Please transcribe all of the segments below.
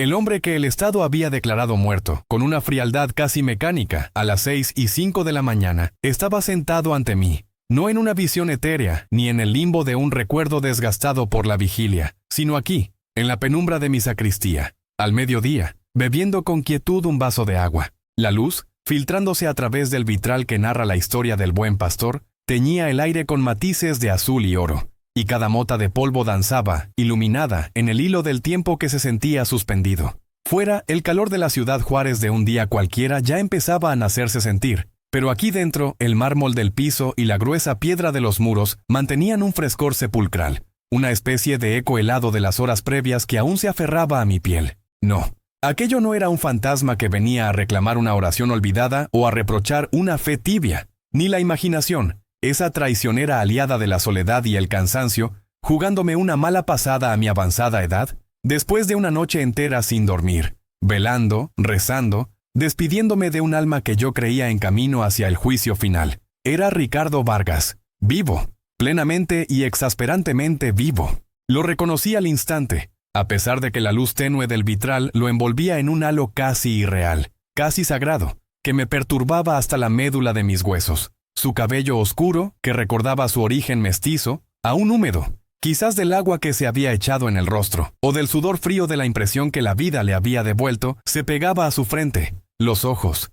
El hombre que el Estado había declarado muerto, con una frialdad casi mecánica, a las 6:05 de la mañana, estaba sentado ante mí, no en una visión etérea, ni en el limbo de un recuerdo desgastado por la vigilia, sino aquí, en la penumbra de mi sacristía, al mediodía, bebiendo con quietud un vaso de agua. La luz, filtrándose a través del vitral que narra la historia del buen pastor, teñía el aire con matices de azul y oro, y cada mota de polvo danzaba, iluminada, en el hilo del tiempo que se sentía suspendido. Fuera, el calor de la ciudad Juárez de un día cualquiera ya empezaba a hacerse sentir, pero aquí dentro, el mármol del piso y la gruesa piedra de los muros mantenían un frescor sepulcral, una especie de eco helado de las horas previas que aún se aferraba a mi piel. No, aquello no era un fantasma que venía a reclamar una oración olvidada o a reprochar una fe tibia, ni la imaginación, esa traicionera aliada de la soledad y el cansancio, jugándome una mala pasada a mi avanzada edad, después de una noche entera sin dormir, velando, rezando, despidiéndome de un alma que yo creía en camino hacia el juicio final. Era Ricardo Vargas, vivo, plenamente y exasperantemente vivo. Lo reconocí al instante, a pesar de que la luz tenue del vitral lo envolvía en un halo casi irreal, casi sagrado, que me perturbaba hasta la médula de mis huesos. Su cabello oscuro, que recordaba su origen mestizo, aún húmedo, quizás del agua que se había echado en el rostro, o del sudor frío de la impresión que la vida le había devuelto, se pegaba a su frente. Los ojos,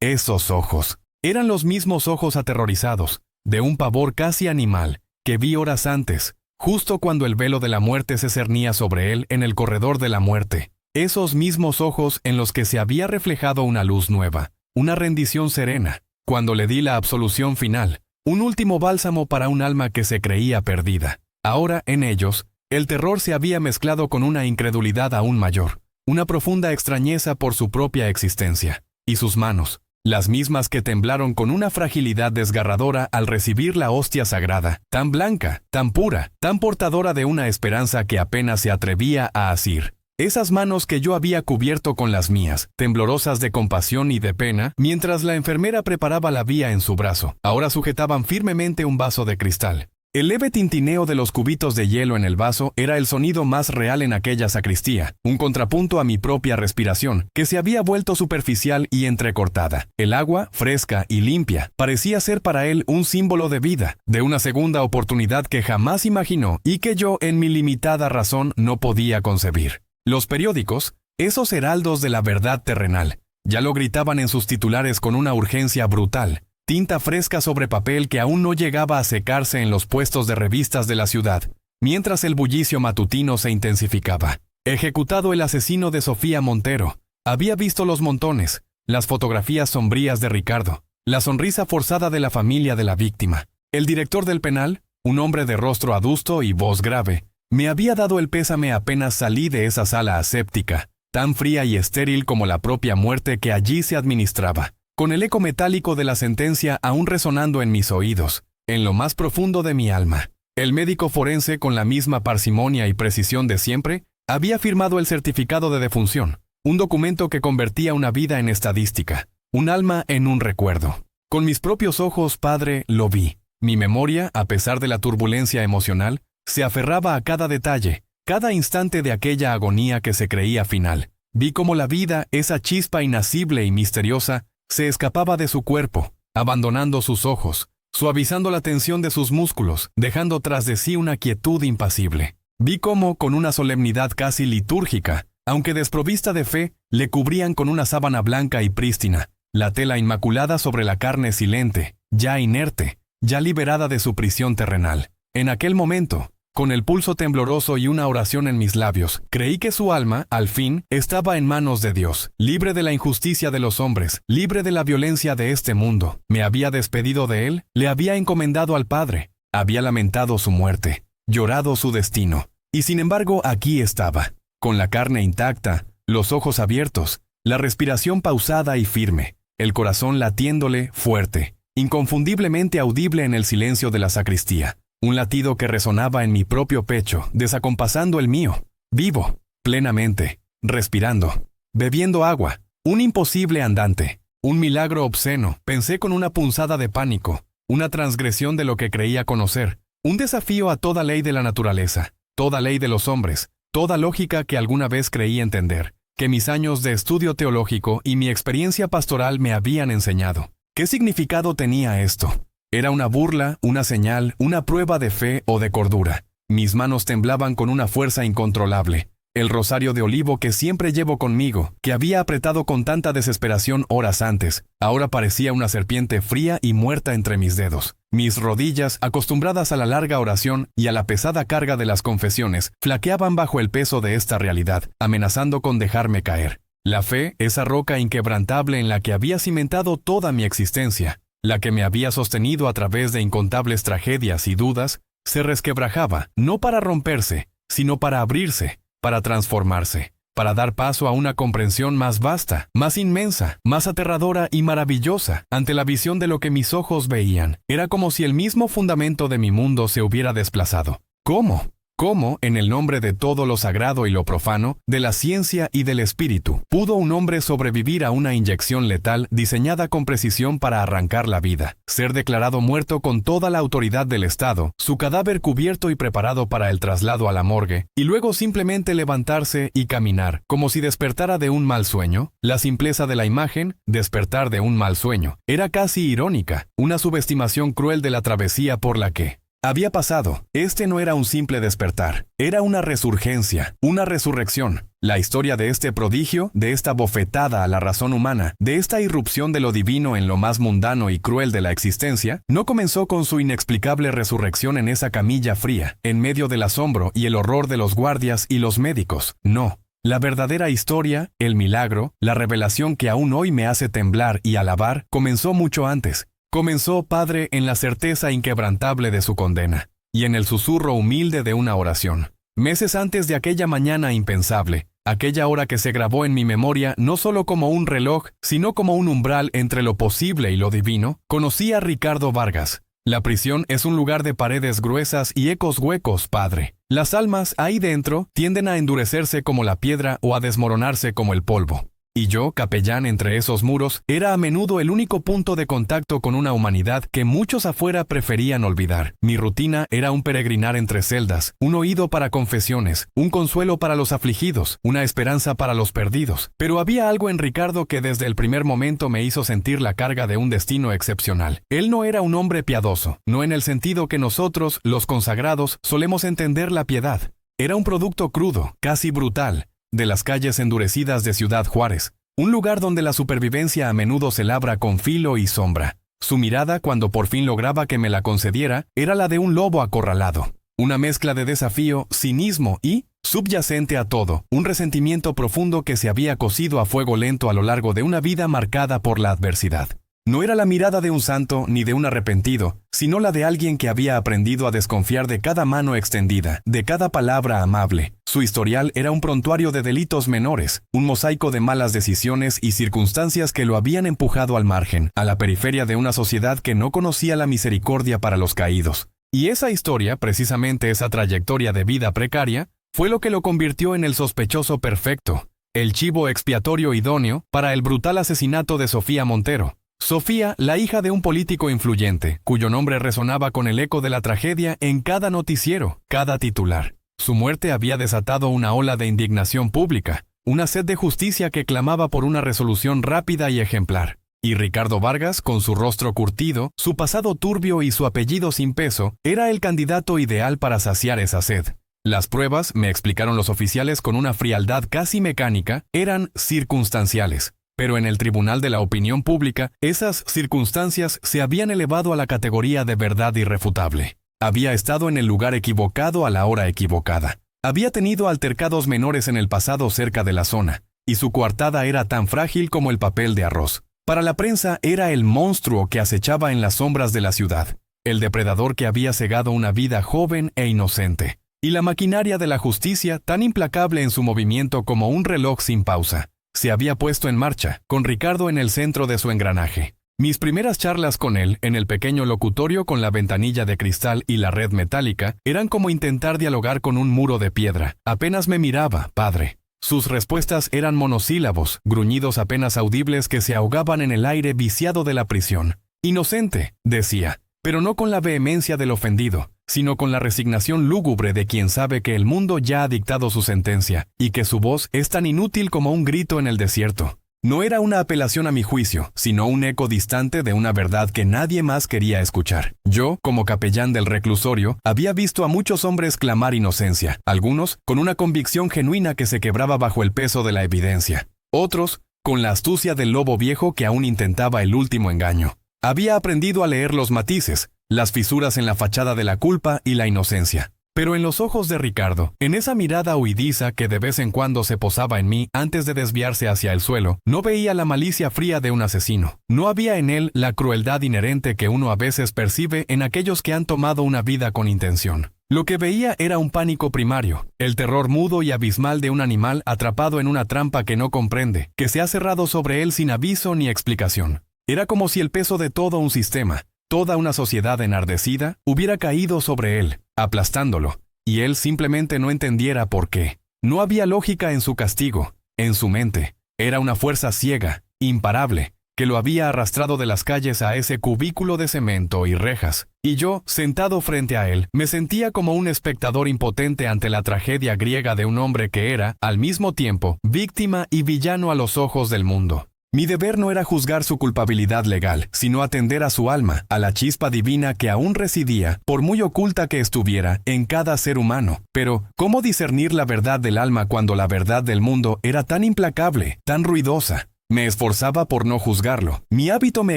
esos ojos, eran los mismos ojos aterrorizados, de un pavor casi animal, que vi horas antes, justo cuando el velo de la muerte se cernía sobre él en el corredor de la muerte. Esos mismos ojos en los que se había reflejado una luz nueva, una rendición serena, cuando le di la absolución final, un último bálsamo para un alma que se creía perdida. Ahora, en ellos, el terror se había mezclado con una incredulidad aún mayor, una profunda extrañeza por su propia existencia, y sus manos, las mismas que temblaron con una fragilidad desgarradora al recibir la hostia sagrada, tan blanca, tan pura, tan portadora de una esperanza que apenas se atrevía a asir. Esas manos que yo había cubierto con las mías, temblorosas de compasión y de pena, mientras la enfermera preparaba la vía en su brazo, ahora sujetaban firmemente un vaso de cristal. El leve tintineo de los cubitos de hielo en el vaso era el sonido más real en aquella sacristía, un contrapunto a mi propia respiración, que se había vuelto superficial y entrecortada. El agua, fresca y limpia, parecía ser para él un símbolo de vida, de una segunda oportunidad que jamás imaginó y que yo, en mi limitada razón, no podía concebir. Los periódicos, esos heraldos de la verdad terrenal, ya lo gritaban en sus titulares con una urgencia brutal, tinta fresca sobre papel que aún no llegaba a secarse en los puestos de revistas de la ciudad, mientras el bullicio matutino se intensificaba. Ejecutado el asesino de Sofía Montero, había visto los montones, las fotografías sombrías de Ricardo, la sonrisa forzada de la familia de la víctima. El director del penal, un hombre de rostro adusto y voz grave, me había dado el pésame apenas salí de esa sala aséptica, tan fría y estéril como la propia muerte que allí se administraba, con el eco metálico de la sentencia aún resonando en mis oídos, en lo más profundo de mi alma. El médico forense, con la misma parsimonia y precisión de siempre, había firmado el certificado de defunción, un documento que convertía una vida en estadística, un alma en un recuerdo. Con mis propios ojos, padre, lo vi. Mi memoria, a pesar de la turbulencia emocional, se aferraba a cada detalle, cada instante de aquella agonía que se creía final. Vi cómo la vida, esa chispa inacible y misteriosa, se escapaba de su cuerpo, abandonando sus ojos, suavizando la tensión de sus músculos, dejando tras de sí una quietud impasible. Vi cómo, con una solemnidad casi litúrgica, aunque desprovista de fe, le cubrían con una sábana blanca y prístina, la tela inmaculada sobre la carne silente, ya inerte, ya liberada de su prisión terrenal. En aquel momento, con el pulso tembloroso y una oración en mis labios, creí que su alma, al fin, estaba en manos de Dios, libre de la injusticia de los hombres, libre de la violencia de este mundo. Me había despedido de él, le había encomendado al Padre, había lamentado su muerte, llorado su destino, y sin embargo aquí estaba, con la carne intacta, los ojos abiertos, la respiración pausada y firme, el corazón latiéndole fuerte, inconfundiblemente audible en el silencio de la sacristía. Un latido que resonaba en mi propio pecho, desacompasando el mío, vivo, plenamente, respirando, bebiendo agua, un imposible andante, un milagro obsceno, pensé con una punzada de pánico, una transgresión de lo que creía conocer, un desafío a toda ley de la naturaleza, toda ley de los hombres, toda lógica que alguna vez creí entender, que mis años de estudio teológico y mi experiencia pastoral me habían enseñado. ¿Qué significado tenía esto? ¿Era una burla, una señal, una prueba de fe o de cordura? Mis manos temblaban con una fuerza incontrolable. El rosario de olivo que siempre llevo conmigo, que había apretado con tanta desesperación horas antes, ahora parecía una serpiente fría y muerta entre mis dedos. Mis rodillas, acostumbradas a la larga oración y a la pesada carga de las confesiones, flaqueaban bajo el peso de esta realidad, amenazando con dejarme caer. La fe, esa roca inquebrantable en la que había cimentado toda mi existencia, la que me había sostenido a través de incontables tragedias y dudas, se resquebrajaba, no para romperse, sino para abrirse, para transformarse, para dar paso a una comprensión más vasta, más inmensa, más aterradora y maravillosa ante la visión de lo que mis ojos veían. Era como si el mismo fundamento de mi mundo se hubiera desplazado. ¿Cómo? ¿Cómo, en el nombre de todo lo sagrado y lo profano, de la ciencia y del espíritu, pudo un hombre sobrevivir a una inyección letal diseñada con precisión para arrancar la vida, ser declarado muerto con toda la autoridad del Estado, su cadáver cubierto y preparado para el traslado a la morgue, y luego simplemente levantarse y caminar, como si despertara de un mal sueño? La simpleza de la imagen, despertar de un mal sueño, era casi irónica, una subestimación cruel de la travesía por la que había pasado. Este no era un simple despertar, era una resurgencia, una resurrección. La historia de este prodigio, de esta bofetada a la razón humana, de esta irrupción de lo divino en lo más mundano y cruel de la existencia, no comenzó con su inexplicable resurrección en esa camilla fría, en medio del asombro y el horror de los guardias y los médicos. No. La verdadera historia, el milagro, la revelación que aún hoy me hace temblar y alabar, comenzó mucho antes. Comenzó, Padre, en la certeza inquebrantable de su condena, y en el susurro humilde de una oración. Meses antes de aquella mañana impensable, aquella hora que se grabó en mi memoria no solo como un reloj, sino como un umbral entre lo posible y lo divino, conocí a Ricardo Vargas. La prisión es un lugar de paredes gruesas y ecos huecos, Padre. Las almas ahí dentro tienden a endurecerse como la piedra o a desmoronarse como el polvo. Y yo, capellán entre esos muros, era a menudo el único punto de contacto con una humanidad que muchos afuera preferían olvidar. Mi rutina era un peregrinar entre celdas, un oído para confesiones, un consuelo para los afligidos, una esperanza para los perdidos. Pero había algo en Ricardo que desde el primer momento me hizo sentir la carga de un destino excepcional. Él no era un hombre piadoso, no en el sentido que nosotros, los consagrados, solemos entender la piedad. Era un producto crudo, casi brutal, de las calles endurecidas de Ciudad Juárez, un lugar donde la supervivencia a menudo se labra con filo y sombra. Su mirada, cuando por fin lograba que me la concediera, era la de un lobo acorralado. Una mezcla de desafío, cinismo y, subyacente a todo, un resentimiento profundo que se había cocido a fuego lento a lo largo de una vida marcada por la adversidad. No era la mirada de un santo ni de un arrepentido, sino la de alguien que había aprendido a desconfiar de cada mano extendida, de cada palabra amable. Su historial era un prontuario de delitos menores, un mosaico de malas decisiones y circunstancias que lo habían empujado al margen, a la periferia de una sociedad que no conocía la misericordia para los caídos. Y esa historia, precisamente esa trayectoria de vida precaria, fue lo que lo convirtió en el sospechoso perfecto, el chivo expiatorio idóneo para el brutal asesinato de Sofía Montero. Sofía, la hija de un político influyente, cuyo nombre resonaba con el eco de la tragedia en cada noticiero, cada titular. Su muerte había desatado una ola de indignación pública, una sed de justicia que clamaba por una resolución rápida y ejemplar. Y Ricardo Vargas, con su rostro curtido, su pasado turbio y su apellido sin peso, era el candidato ideal para saciar esa sed. Las pruebas, me explicaron los oficiales con una frialdad casi mecánica, eran circunstanciales. Pero en el tribunal de la opinión pública, esas circunstancias se habían elevado a la categoría de verdad irrefutable. Había estado en el lugar equivocado a la hora equivocada. Había tenido altercados menores en el pasado cerca de la zona, y su coartada era tan frágil como el papel de arroz. Para la prensa era el monstruo que acechaba en las sombras de la ciudad, el depredador que había cegado una vida joven e inocente, y la maquinaria de la justicia tan implacable en su movimiento como un reloj sin pausa. Se había puesto en marcha, con Ricardo en el centro de su engranaje. Mis primeras charlas con él, en el pequeño locutorio con la ventanilla de cristal y la red metálica, eran como intentar dialogar con un muro de piedra. Apenas me miraba, Padre. Sus respuestas eran monosílabos, gruñidos apenas audibles que se ahogaban en el aire viciado de la prisión. Inocente, decía, pero no con la vehemencia del ofendido, sino con la resignación lúgubre de quien sabe que el mundo ya ha dictado su sentencia, y que su voz es tan inútil como un grito en el desierto. No era una apelación a mi juicio, sino un eco distante de una verdad que nadie más quería escuchar. Yo, como capellán del reclusorio, había visto a muchos hombres clamar inocencia, algunos con una convicción genuina que se quebraba bajo el peso de la evidencia, otros con la astucia del lobo viejo que aún intentaba el último engaño. Había aprendido a leer los matices, las fisuras en la fachada de la culpa y la inocencia. Pero en los ojos de Ricardo, en esa mirada huidiza que de vez en cuando se posaba en mí antes de desviarse hacia el suelo, no veía la malicia fría de un asesino. No había en él la crueldad inherente que uno a veces percibe en aquellos que han tomado una vida con intención. Lo que veía era un pánico primario, el terror mudo y abismal de un animal atrapado en una trampa que no comprende, que se ha cerrado sobre él sin aviso ni explicación. Era como si el peso de todo un sistema, toda una sociedad enardecida, hubiera caído sobre él, aplastándolo, y él simplemente no entendiera por qué. No había lógica en su castigo, en su mente. Era una fuerza ciega, imparable, que lo había arrastrado de las calles a ese cubículo de cemento y rejas. Y yo, sentado frente a él, me sentía como un espectador impotente ante la tragedia griega de un hombre que era, al mismo tiempo, víctima y villano a los ojos del mundo. Mi deber no era juzgar su culpabilidad legal, sino atender a su alma, a la chispa divina que aún residía, por muy oculta que estuviera, en cada ser humano. Pero, ¿cómo discernir la verdad del alma cuando la verdad del mundo era tan implacable, tan ruidosa? Me esforzaba por no juzgarlo. Mi hábito me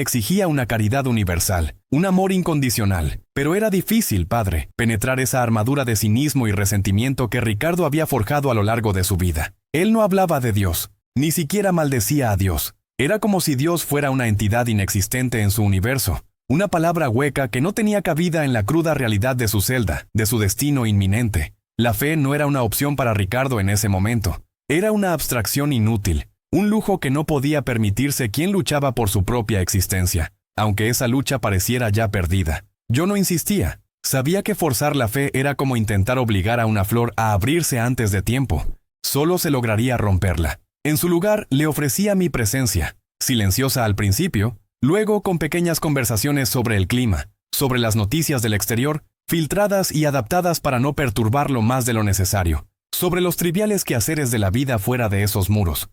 exigía una caridad universal, un amor incondicional. Pero era difícil, padre, penetrar esa armadura de cinismo y resentimiento que Ricardo había forjado a lo largo de su vida. Él no hablaba de Dios, ni siquiera maldecía a Dios. Era como si Dios fuera una entidad inexistente en su universo, una palabra hueca que no tenía cabida en la cruda realidad de su celda, de su destino inminente. La fe no era una opción para Ricardo en ese momento. Era una abstracción inútil, un lujo que no podía permitirse quien luchaba por su propia existencia, aunque esa lucha pareciera ya perdida. Yo no insistía. Sabía que forzar la fe era como intentar obligar a una flor a abrirse antes de tiempo. Solo se lograría romperla. En su lugar, le ofrecía mi presencia, silenciosa al principio, luego con pequeñas conversaciones sobre el clima, sobre las noticias del exterior, filtradas y adaptadas para no perturbarlo más de lo necesario, sobre los triviales quehaceres de la vida fuera de esos muros.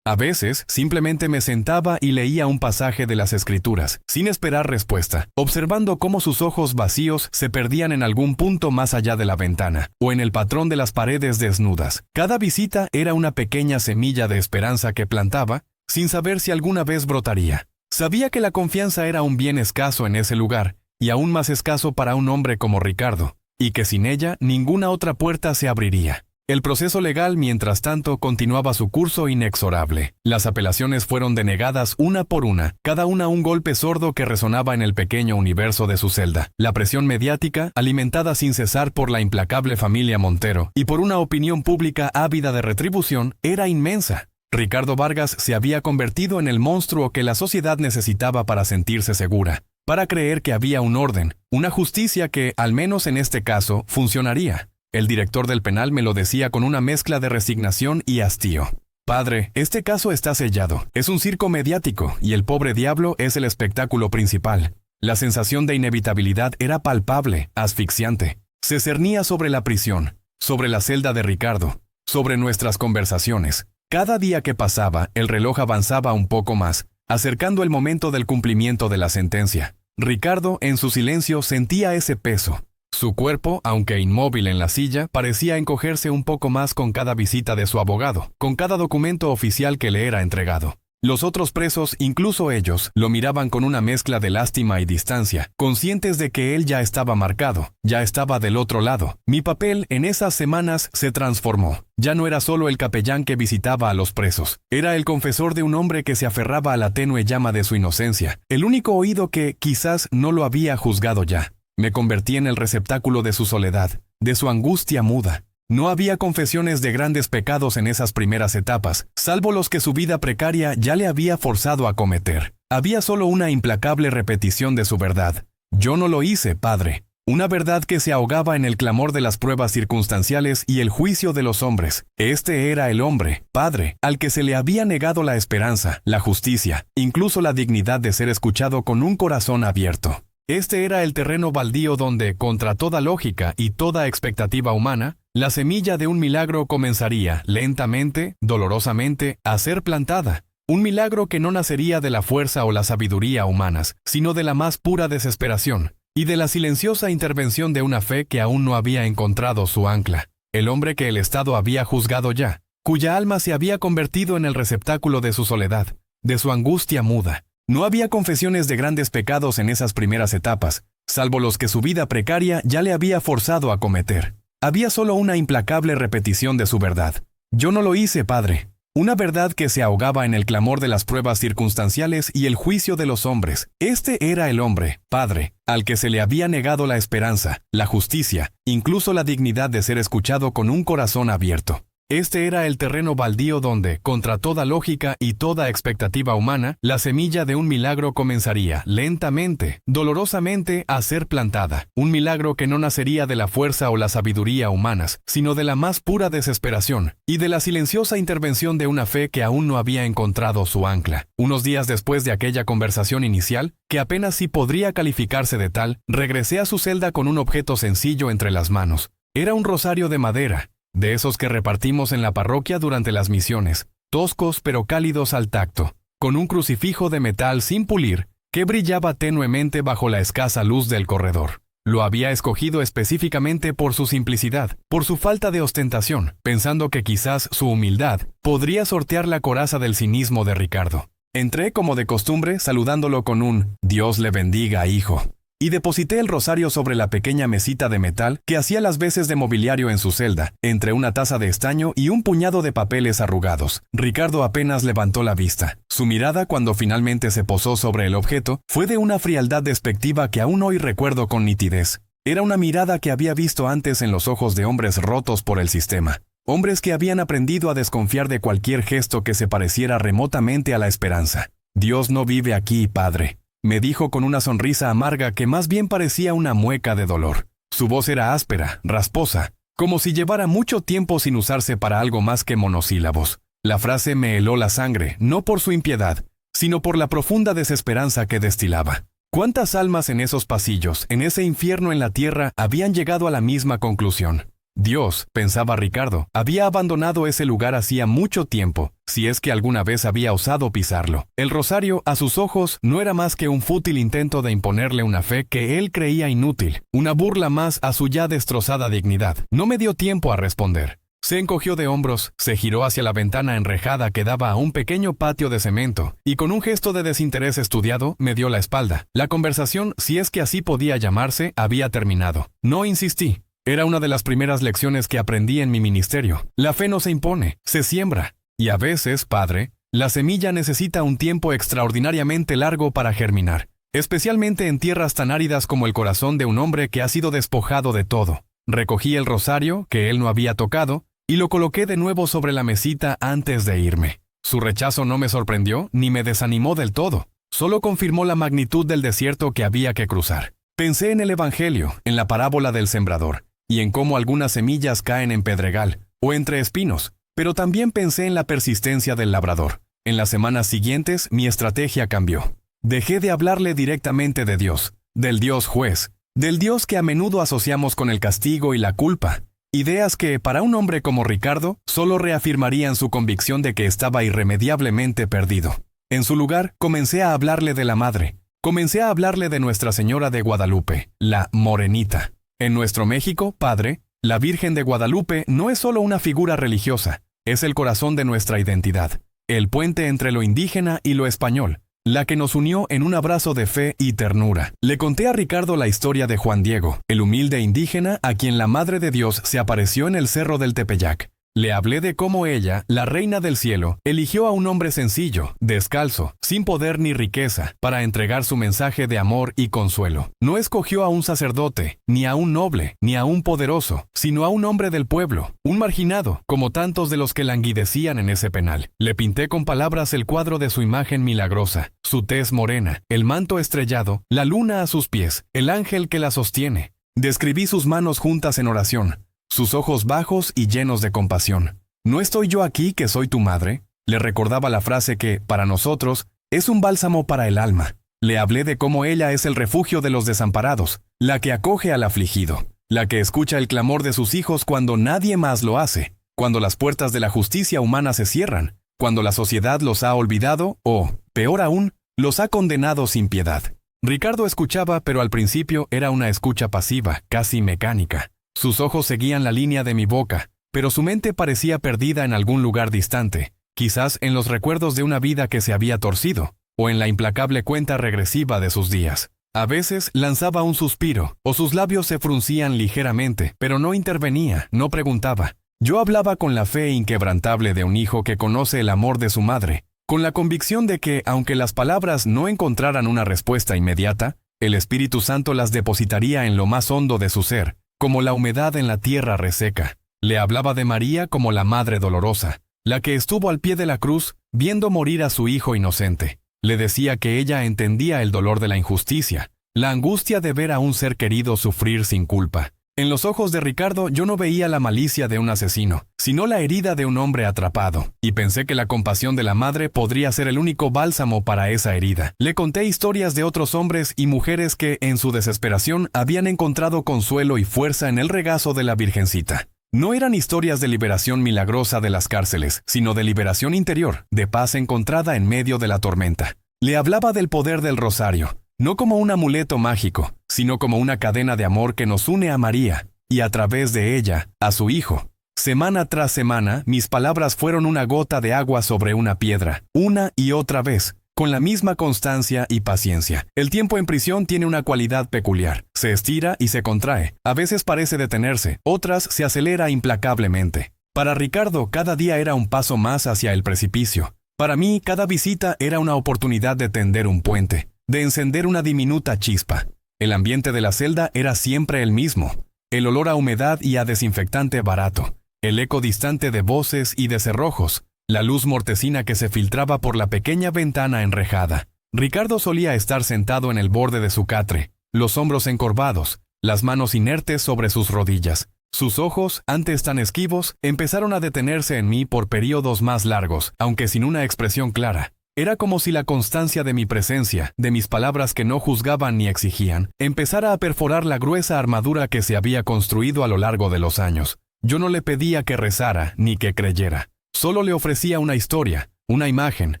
A veces, simplemente me sentaba y leía un pasaje de las Escrituras, sin esperar respuesta, observando cómo sus ojos vacíos se perdían en algún punto más allá de la ventana, o en el patrón de las paredes desnudas. Cada visita era una pequeña semilla de esperanza que plantaba, sin saber si alguna vez brotaría. Sabía que la confianza era un bien escaso en ese lugar, y aún más escaso para un hombre como Ricardo, y que sin ella ninguna otra puerta se abriría. El proceso legal, mientras tanto, continuaba su curso inexorable. Las apelaciones fueron denegadas una por una, cada una un golpe sordo que resonaba en el pequeño universo de su celda. La presión mediática, alimentada sin cesar por la implacable familia Montero y por una opinión pública ávida de retribución, era inmensa. Ricardo Vargas se había convertido en el monstruo que la sociedad necesitaba para sentirse segura, para creer que había un orden, una justicia que, al menos en este caso, funcionaría. El director del penal me lo decía con una mezcla de resignación y hastío. Padre, este caso está sellado. Es un circo mediático y el pobre diablo es el espectáculo principal. La sensación de inevitabilidad era palpable, asfixiante. Se cernía sobre la prisión, sobre la celda de Ricardo, sobre nuestras conversaciones. Cada día que pasaba, el reloj avanzaba un poco más, acercando el momento del cumplimiento de la sentencia. Ricardo, en su silencio, sentía ese peso. Su cuerpo, aunque inmóvil en la silla, parecía encogerse un poco más con cada visita de su abogado, con cada documento oficial que le era entregado. Los otros presos, incluso ellos, lo miraban con una mezcla de lástima y distancia, conscientes de que él ya estaba marcado, ya estaba del otro lado. Mi papel en esas semanas se transformó. Ya no era solo el capellán que visitaba a los presos, era el confesor de un hombre que se aferraba a la tenue llama de su inocencia, el único oído que, quizás, no lo había juzgado ya. Me convertí en el receptáculo de su soledad, de su angustia muda. No había confesiones de grandes pecados en esas primeras etapas, salvo los que su vida precaria ya le había forzado a cometer. Había solo una implacable repetición de su verdad. Yo no lo hice, padre. Una verdad que se ahogaba en el clamor de las pruebas circunstanciales y el juicio de los hombres. Este era el hombre, padre, al que se le había negado la esperanza, la justicia, incluso la dignidad de ser escuchado con un corazón abierto. Este era el terreno baldío donde, contra toda lógica y toda expectativa humana, la semilla de un milagro comenzaría, lentamente, dolorosamente, a ser plantada. Un milagro que no nacería de la fuerza o la sabiduría humanas, sino de la más pura desesperación, y de la silenciosa intervención de una fe que aún no había encontrado su ancla. El hombre que el Estado había juzgado ya, cuya alma se había convertido en el receptáculo de su soledad, de su angustia muda. No había confesiones de grandes pecados en esas primeras etapas, salvo los que su vida precaria ya le había forzado a cometer. Había solo una implacable repetición de su verdad. Yo no lo hice, Padre. Una verdad que se ahogaba en el clamor de las pruebas circunstanciales y el juicio de los hombres. Este era el hombre, Padre, al que se le había negado la esperanza, la justicia, incluso la dignidad de ser escuchado con un corazón abierto. Este era el terreno baldío donde, contra toda lógica y toda expectativa humana, la semilla de un milagro comenzaría, lentamente, dolorosamente, a ser plantada. Un milagro que no nacería de la fuerza o la sabiduría humanas, sino de la más pura desesperación, y de la silenciosa intervención de una fe que aún no había encontrado su ancla. Unos días después de aquella conversación inicial, que apenas si podría calificarse de tal, regresé a su celda con un objeto sencillo entre las manos. Era un rosario de madera, de esos que repartimos en la parroquia durante las misiones, toscos pero cálidos al tacto, con un crucifijo de metal sin pulir, que brillaba tenuemente bajo la escasa luz del corredor. Lo había escogido específicamente por su simplicidad, por su falta de ostentación, pensando que quizás su humildad podría sortear la coraza del cinismo de Ricardo. Entré como de costumbre saludándolo con un «Dios le bendiga, hijo», y deposité el rosario sobre la pequeña mesita de metal que hacía las veces de mobiliario en su celda, entre una taza de estaño y un puñado de papeles arrugados. Ricardo apenas levantó la vista. Su mirada, cuando finalmente se posó sobre el objeto, fue de una frialdad despectiva que aún hoy recuerdo con nitidez. Era una mirada que había visto antes en los ojos de hombres rotos por el sistema. Hombres que habían aprendido a desconfiar de cualquier gesto que se pareciera remotamente a la esperanza. «Dios no vive aquí, Padre», me dijo con una sonrisa amarga que más bien parecía una mueca de dolor. Su voz era áspera, rasposa, como si llevara mucho tiempo sin usarse para algo más que monosílabos. La frase me heló la sangre, no por su impiedad, sino por la profunda desesperanza que destilaba. ¿Cuántas almas en esos pasillos, en ese infierno en la tierra, habían llegado a la misma conclusión? Dios, pensaba Ricardo, había abandonado ese lugar hacía mucho tiempo, si es que alguna vez había osado pisarlo. El rosario, a sus ojos, no era más que un fútil intento de imponerle una fe que él creía inútil, una burla más a su ya destrozada dignidad. No me dio tiempo a responder. Se encogió de hombros, se giró hacia la ventana enrejada que daba a un pequeño patio de cemento, y con un gesto de desinterés estudiado, me dio la espalda. La conversación, si es que así podía llamarse, había terminado. No insistí. Era una de las primeras lecciones que aprendí en mi ministerio. La fe no se impone, se siembra. Y a veces, Padre, la semilla necesita un tiempo extraordinariamente largo para germinar, especialmente en tierras tan áridas como el corazón de un hombre que ha sido despojado de todo. Recogí el rosario, que él no había tocado, y lo coloqué de nuevo sobre la mesita antes de irme. Su rechazo no me sorprendió ni me desanimó del todo. Solo confirmó la magnitud del desierto que había que cruzar. Pensé en el Evangelio, en la parábola del sembrador, y en cómo algunas semillas caen en pedregal, o entre espinos, pero también pensé en la persistencia del labrador. En las semanas siguientes, mi estrategia cambió. Dejé de hablarle directamente de Dios, del Dios juez, del Dios que a menudo asociamos con el castigo y la culpa, ideas que, para un hombre como Ricardo, solo reafirmarían su convicción de que estaba irremediablemente perdido. En su lugar, comencé a hablarle de la Madre. Comencé a hablarle de Nuestra Señora de Guadalupe, la Morenita. En nuestro México, Padre, la Virgen de Guadalupe no es solo una figura religiosa, es el corazón de nuestra identidad, el puente entre lo indígena y lo español, la que nos unió en un abrazo de fe y ternura. Le conté a Ricardo la historia de Juan Diego, el humilde indígena a quien la Madre de Dios se apareció en el cerro del Tepeyac. Le hablé de cómo ella, la Reina del Cielo, eligió a un hombre sencillo, descalzo, sin poder ni riqueza, para entregar su mensaje de amor y consuelo. No escogió a un sacerdote, ni a un noble, ni a un poderoso, sino a un hombre del pueblo, un marginado, como tantos de los que languidecían en ese penal. Le pinté con palabras el cuadro de su imagen milagrosa, su tez morena, el manto estrellado, la luna a sus pies, el ángel que la sostiene. Describí sus manos juntas en oración, sus ojos bajos y llenos de compasión. ¿No estoy yo aquí que soy tu madre? Le recordaba la frase que, para nosotros, es un bálsamo para el alma. Le hablé de cómo ella es el refugio de los desamparados, la que acoge al afligido, la que escucha el clamor de sus hijos cuando nadie más lo hace, cuando las puertas de la justicia humana se cierran, cuando la sociedad los ha olvidado o, peor aún, los ha condenado sin piedad. Ricardo escuchaba, pero al principio era una escucha pasiva, casi mecánica. Sus ojos seguían la línea de mi boca, pero su mente parecía perdida en algún lugar distante, quizás en los recuerdos de una vida que se había torcido, o en la implacable cuenta regresiva de sus días. A veces lanzaba un suspiro, o sus labios se fruncían ligeramente, pero no intervenía, no preguntaba. Yo hablaba con la fe inquebrantable de un hijo que conoce el amor de su madre, con la convicción de que, aunque las palabras no encontraran una respuesta inmediata, el Espíritu Santo las depositaría en lo más hondo de su ser, como la humedad en la tierra reseca. Le hablaba de María como la Madre Dolorosa, la que estuvo al pie de la cruz, viendo morir a su hijo inocente. Le decía que ella entendía el dolor de la injusticia, la angustia de ver a un ser querido sufrir sin culpa. En los ojos de Ricardo yo no veía la malicia de un asesino, sino la herida de un hombre atrapado, y pensé que la compasión de la madre podría ser el único bálsamo para esa herida. Le conté historias de otros hombres y mujeres que, en su desesperación, habían encontrado consuelo y fuerza en el regazo de la Virgencita. No eran historias de liberación milagrosa de las cárceles, sino de liberación interior, de paz encontrada en medio de la tormenta. Le hablaba del poder del rosario, no como un amuleto mágico, sino como una cadena de amor que nos une a María, y a través de ella, a su Hijo. Semana tras semana, mis palabras fueron una gota de agua sobre una piedra, una y otra vez, con la misma constancia y paciencia. El tiempo en prisión tiene una cualidad peculiar. Se estira y se contrae. A veces parece detenerse, otras se acelera implacablemente. Para Ricardo, cada día era un paso más hacia el precipicio. Para mí, cada visita era una oportunidad de tender un puente, de encender una diminuta chispa. El ambiente de la celda era siempre el mismo. El olor a humedad y a desinfectante barato. El eco distante de voces y de cerrojos. La luz mortecina que se filtraba por la pequeña ventana enrejada. Ricardo solía estar sentado en el borde de su catre, los hombros encorvados, las manos inertes sobre sus rodillas. Sus ojos, antes tan esquivos, empezaron a detenerse en mí por períodos más largos, aunque sin una expresión clara. Era como si la constancia de mi presencia, de mis palabras que no juzgaban ni exigían, empezara a perforar la gruesa armadura que se había construido a lo largo de los años. Yo no le pedía que rezara ni que creyera. Solo le ofrecía una historia, una imagen,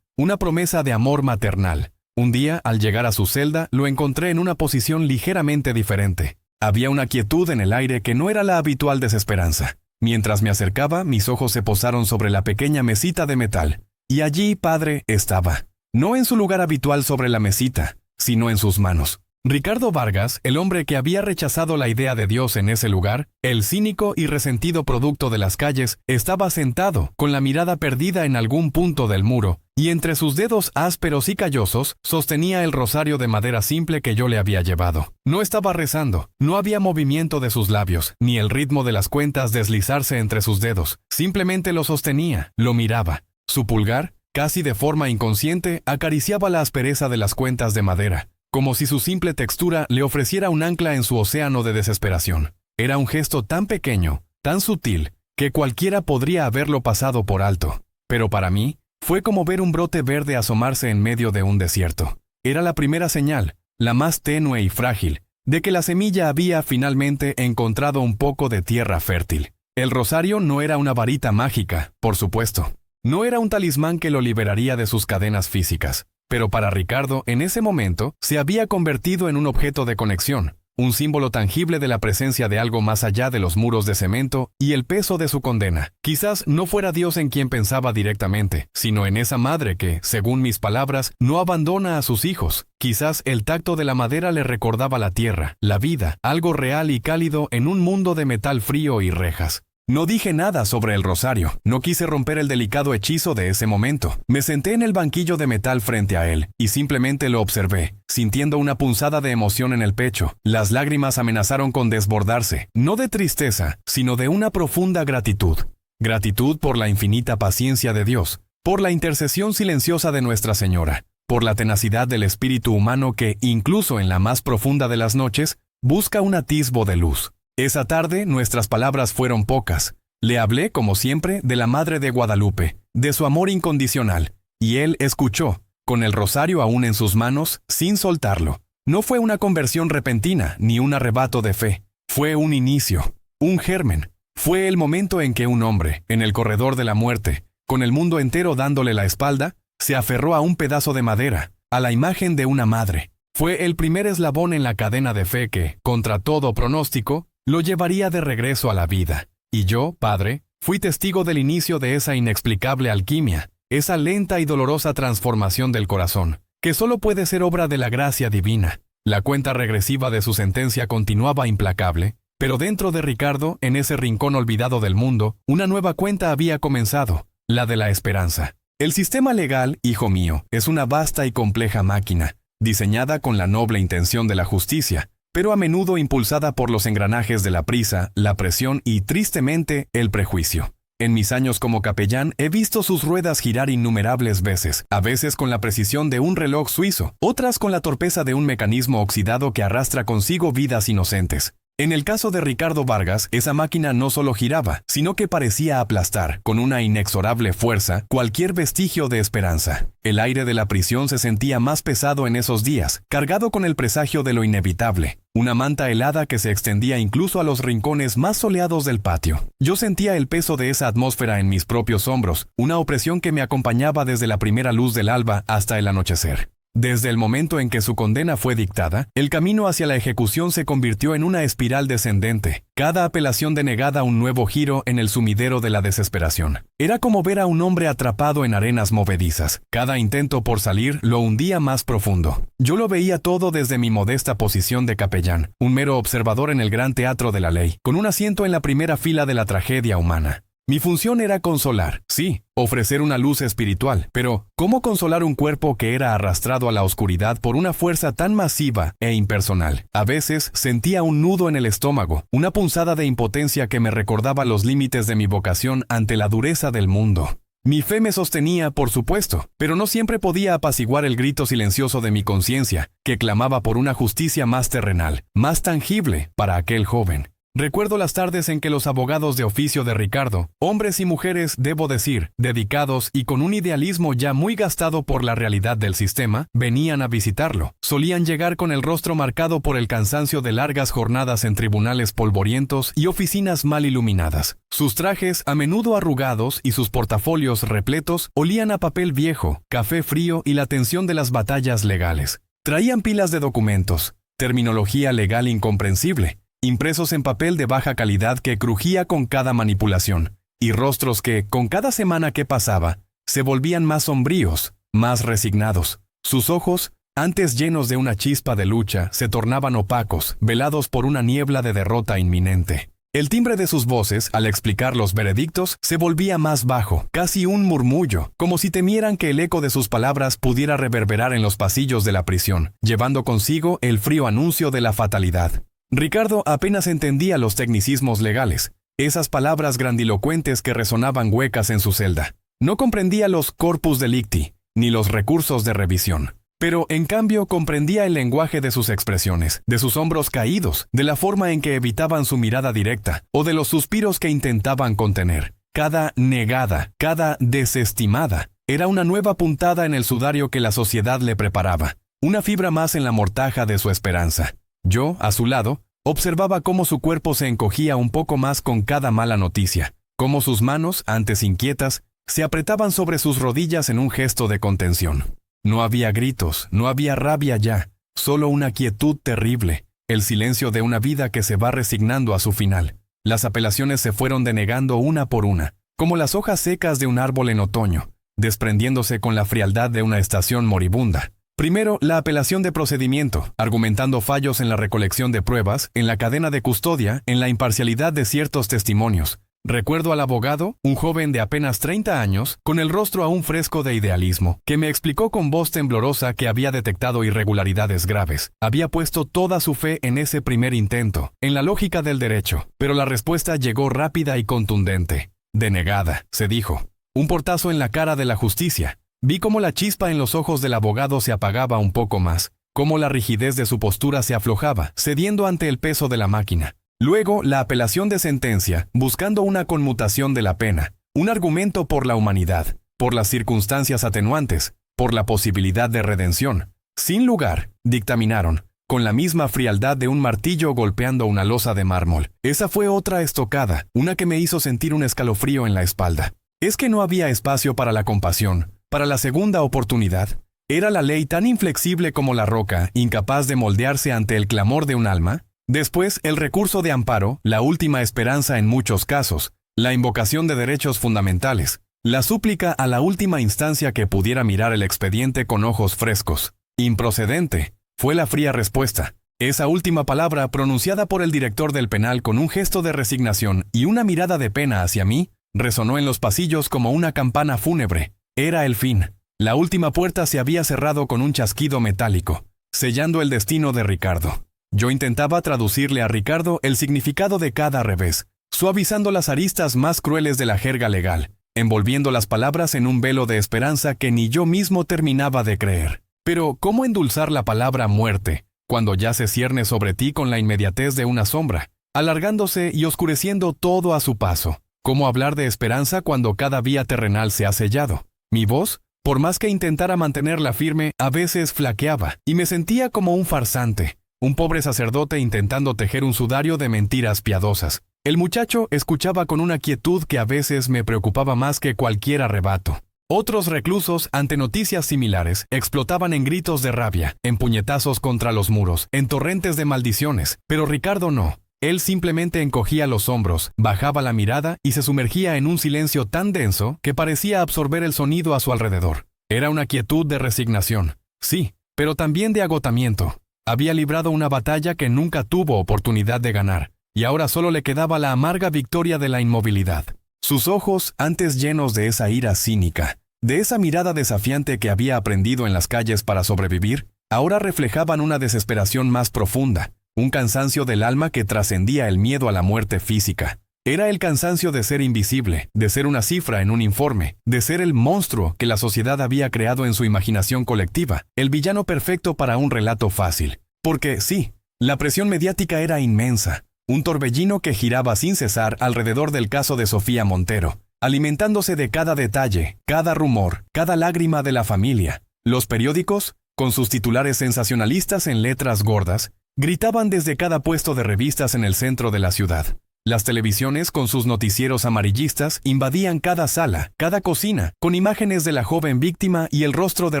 una promesa de amor maternal. Un día, al llegar a su celda, lo encontré en una posición ligeramente diferente. Había una quietud en el aire que no era la habitual desesperanza. Mientras me acercaba, mis ojos se posaron sobre la pequeña mesita de metal. Y allí, padre, estaba. No en su lugar habitual sobre la mesita, sino en sus manos. Ricardo Vargas, el hombre que había rechazado la idea de Dios en ese lugar, el cínico y resentido producto de las calles, estaba sentado, con la mirada perdida en algún punto del muro, y entre sus dedos ásperos y callosos, sostenía el rosario de madera simple que yo le había llevado. No estaba rezando, no había movimiento de sus labios, ni el ritmo de las cuentas deslizarse entre sus dedos. Simplemente lo sostenía, lo miraba. Su pulgar, casi de forma inconsciente, acariciaba la aspereza de las cuentas de madera, como si su simple textura le ofreciera un ancla en su océano de desesperación. Era un gesto tan pequeño, tan sutil, que cualquiera podría haberlo pasado por alto. Pero para mí, fue como ver un brote verde asomarse en medio de un desierto. Era la primera señal, la más tenue y frágil, de que la semilla había finalmente encontrado un poco de tierra fértil. El rosario no era una varita mágica, por supuesto. No era un talismán que lo liberaría de sus cadenas físicas. Pero para Ricardo, en ese momento, se había convertido en un objeto de conexión, un símbolo tangible de la presencia de algo más allá de los muros de cemento y el peso de su condena. Quizás no fuera Dios en quien pensaba directamente, sino en esa madre que, según mis palabras, no abandona a sus hijos. Quizás el tacto de la madera le recordaba la tierra, la vida, algo real y cálido en un mundo de metal frío y rejas. No dije nada sobre el rosario, no quise romper el delicado hechizo de ese momento. Me senté en el banquillo de metal frente a él, y simplemente lo observé, sintiendo una punzada de emoción en el pecho. Las lágrimas amenazaron con desbordarse, no de tristeza, sino de una profunda gratitud. Gratitud por la infinita paciencia de Dios, por la intercesión silenciosa de Nuestra Señora, por la tenacidad del espíritu humano que, incluso en la más profunda de las noches, busca un atisbo de luz. Esa tarde nuestras palabras fueron pocas. Le hablé, como siempre, de la Madre de Guadalupe, de su amor incondicional, y él escuchó, con el rosario aún en sus manos, sin soltarlo. No fue una conversión repentina, ni un arrebato de fe. Fue un inicio, un germen. Fue el momento en que un hombre, en el corredor de la muerte, con el mundo entero dándole la espalda, se aferró a un pedazo de madera, a la imagen de una madre. Fue el primer eslabón en la cadena de fe que, contra todo pronóstico, lo llevaría de regreso a la vida. Y yo, padre, fui testigo del inicio de esa inexplicable alquimia, esa lenta y dolorosa transformación del corazón, que solo puede ser obra de la gracia divina. La cuenta regresiva de su sentencia continuaba implacable, pero dentro de Ricardo, en ese rincón olvidado del mundo, una nueva cuenta había comenzado, la de la esperanza. El sistema legal, hijo mío, es una vasta y compleja máquina, diseñada con la noble intención de la justicia, pero a menudo impulsada por los engranajes de la prisa, la presión y, tristemente, el prejuicio. En mis años como capellán he visto sus ruedas girar innumerables veces, a veces con la precisión de un reloj suizo, otras con la torpeza de un mecanismo oxidado que arrastra consigo vidas inocentes. En el caso de Ricardo Vargas, esa máquina no solo giraba, sino que parecía aplastar, con una inexorable fuerza, cualquier vestigio de esperanza. El aire de la prisión se sentía más pesado en esos días, cargado con el presagio de lo inevitable. Una manta helada que se extendía incluso a los rincones más soleados del patio. Yo sentía el peso de esa atmósfera en mis propios hombros, una opresión que me acompañaba desde la primera luz del alba hasta el anochecer. Desde el momento en que su condena fue dictada, el camino hacia la ejecución se convirtió en una espiral descendente, cada apelación denegada un nuevo giro en el sumidero de la desesperación. Era como ver a un hombre atrapado en arenas movedizas. Cada intento por salir lo hundía más profundo. Yo lo veía todo desde mi modesta posición de capellán, un mero observador en el gran teatro de la ley, con un asiento en la primera fila de la tragedia humana. Mi función era consolar, sí, ofrecer una luz espiritual, pero ¿cómo consolar un cuerpo que era arrastrado a la oscuridad por una fuerza tan masiva e impersonal? A veces sentía un nudo en el estómago, una punzada de impotencia que me recordaba los límites de mi vocación ante la dureza del mundo. Mi fe me sostenía, por supuesto, pero no siempre podía apaciguar el grito silencioso de mi conciencia, que clamaba por una justicia más terrenal, más tangible para aquel joven. Recuerdo las tardes en que los abogados de oficio de Ricardo, hombres y mujeres, debo decir, dedicados y con un idealismo ya muy gastado por la realidad del sistema, venían a visitarlo. Solían llegar con el rostro marcado por el cansancio de largas jornadas en tribunales polvorientos y oficinas mal iluminadas. Sus trajes, a menudo arrugados, y sus portafolios repletos, olían a papel viejo, café frío y la tensión de las batallas legales. Traían pilas de documentos, terminología legal incomprensible, impresos en papel de baja calidad que crujía con cada manipulación, y rostros que, con cada semana que pasaba, se volvían más sombríos, más resignados. Sus ojos, antes llenos de una chispa de lucha, se tornaban opacos, velados por una niebla de derrota inminente. El timbre de sus voces, al explicar los veredictos, se volvía más bajo, casi un murmullo, como si temieran que el eco de sus palabras pudiera reverberar en los pasillos de la prisión, llevando consigo el frío anuncio de la fatalidad. Ricardo apenas entendía los tecnicismos legales, esas palabras grandilocuentes que resonaban huecas en su celda. No comprendía los corpus delicti, ni los recursos de revisión. Pero, en cambio, comprendía el lenguaje de sus expresiones, de sus hombros caídos, de la forma en que evitaban su mirada directa, o de los suspiros que intentaban contener. Cada negada, cada desestimada, era una nueva puntada en el sudario que la sociedad le preparaba, una fibra más en la mortaja de su esperanza. Yo, a su lado, observaba cómo su cuerpo se encogía un poco más con cada mala noticia, cómo sus manos, antes inquietas, se apretaban sobre sus rodillas en un gesto de contención. No había gritos, no había rabia ya, solo una quietud terrible, el silencio de una vida que se va resignando a su final. Las apelaciones se fueron denegando una por una, como las hojas secas de un árbol en otoño, desprendiéndose con la frialdad de una estación moribunda. Primero, la apelación de procedimiento, argumentando fallos en la recolección de pruebas, en la cadena de custodia, en la imparcialidad de ciertos testimonios. Recuerdo al abogado, un joven de apenas 30 años, con el rostro aún fresco de idealismo, que me explicó con voz temblorosa que había detectado irregularidades graves. Había puesto toda su fe en ese primer intento, en la lógica del derecho, pero la respuesta llegó rápida y contundente. Denegada, se dijo. Un portazo en la cara de la justicia. Vi cómo la chispa en los ojos del abogado se apagaba un poco más, cómo la rigidez de su postura se aflojaba, cediendo ante el peso de la máquina. Luego, la apelación de sentencia, buscando una conmutación de la pena, un argumento por la humanidad, por las circunstancias atenuantes, por la posibilidad de redención. Sin lugar, dictaminaron, con la misma frialdad de un martillo golpeando una losa de mármol. Esa fue otra estocada, una que me hizo sentir un escalofrío en la espalda. ¿Es que no había espacio para la compasión, para la segunda oportunidad? ¿Era la ley tan inflexible como la roca, incapaz de moldearse ante el clamor de un alma? Después, el recurso de amparo, la última esperanza en muchos casos, la invocación de derechos fundamentales, la súplica a la última instancia que pudiera mirar el expediente con ojos frescos. Improcedente, fue la fría respuesta. Esa última palabra, pronunciada por el director del penal con un gesto de resignación y una mirada de pena hacia mí, resonó en los pasillos como una campana fúnebre. Era el fin. La última puerta se había cerrado con un chasquido metálico, sellando el destino de Ricardo. Yo intentaba traducirle a Ricardo el significado de cada revés, suavizando las aristas más crueles de la jerga legal, envolviendo las palabras en un velo de esperanza que ni yo mismo terminaba de creer. Pero, ¿cómo endulzar la palabra muerte, cuando ya se cierne sobre ti con la inmediatez de una sombra, alargándose y oscureciendo todo a su paso? ¿Cómo hablar de esperanza cuando cada vía terrenal se ha sellado? Mi voz, por más que intentara mantenerla firme, a veces flaqueaba, y me sentía como un farsante, un pobre sacerdote intentando tejer un sudario de mentiras piadosas. El muchacho escuchaba con una quietud que a veces me preocupaba más que cualquier arrebato. Otros reclusos, ante noticias similares, explotaban en gritos de rabia, en puñetazos contra los muros, en torrentes de maldiciones, pero Ricardo no. Él simplemente encogía los hombros, bajaba la mirada y se sumergía en un silencio tan denso que parecía absorber el sonido a su alrededor. Era una quietud de resignación, sí, pero también de agotamiento. Había librado una batalla que nunca tuvo oportunidad de ganar, y ahora solo le quedaba la amarga victoria de la inmovilidad. Sus ojos, antes llenos de esa ira cínica, de esa mirada desafiante que había aprendido en las calles para sobrevivir, ahora reflejaban una desesperación más profunda, un cansancio del alma que trascendía el miedo a la muerte física. Era el cansancio de ser invisible, de ser una cifra en un informe, de ser el monstruo que la sociedad había creado en su imaginación colectiva, el villano perfecto para un relato fácil. Porque, sí, la presión mediática era inmensa, un torbellino que giraba sin cesar alrededor del caso de Sofía Montero, alimentándose de cada detalle, cada rumor, cada lágrima de la familia. Los periódicos, con sus titulares sensacionalistas en letras gordas, gritaban desde cada puesto de revistas en el centro de la ciudad. Las televisiones, con sus noticieros amarillistas, invadían cada sala, cada cocina, con imágenes de la joven víctima y el rostro de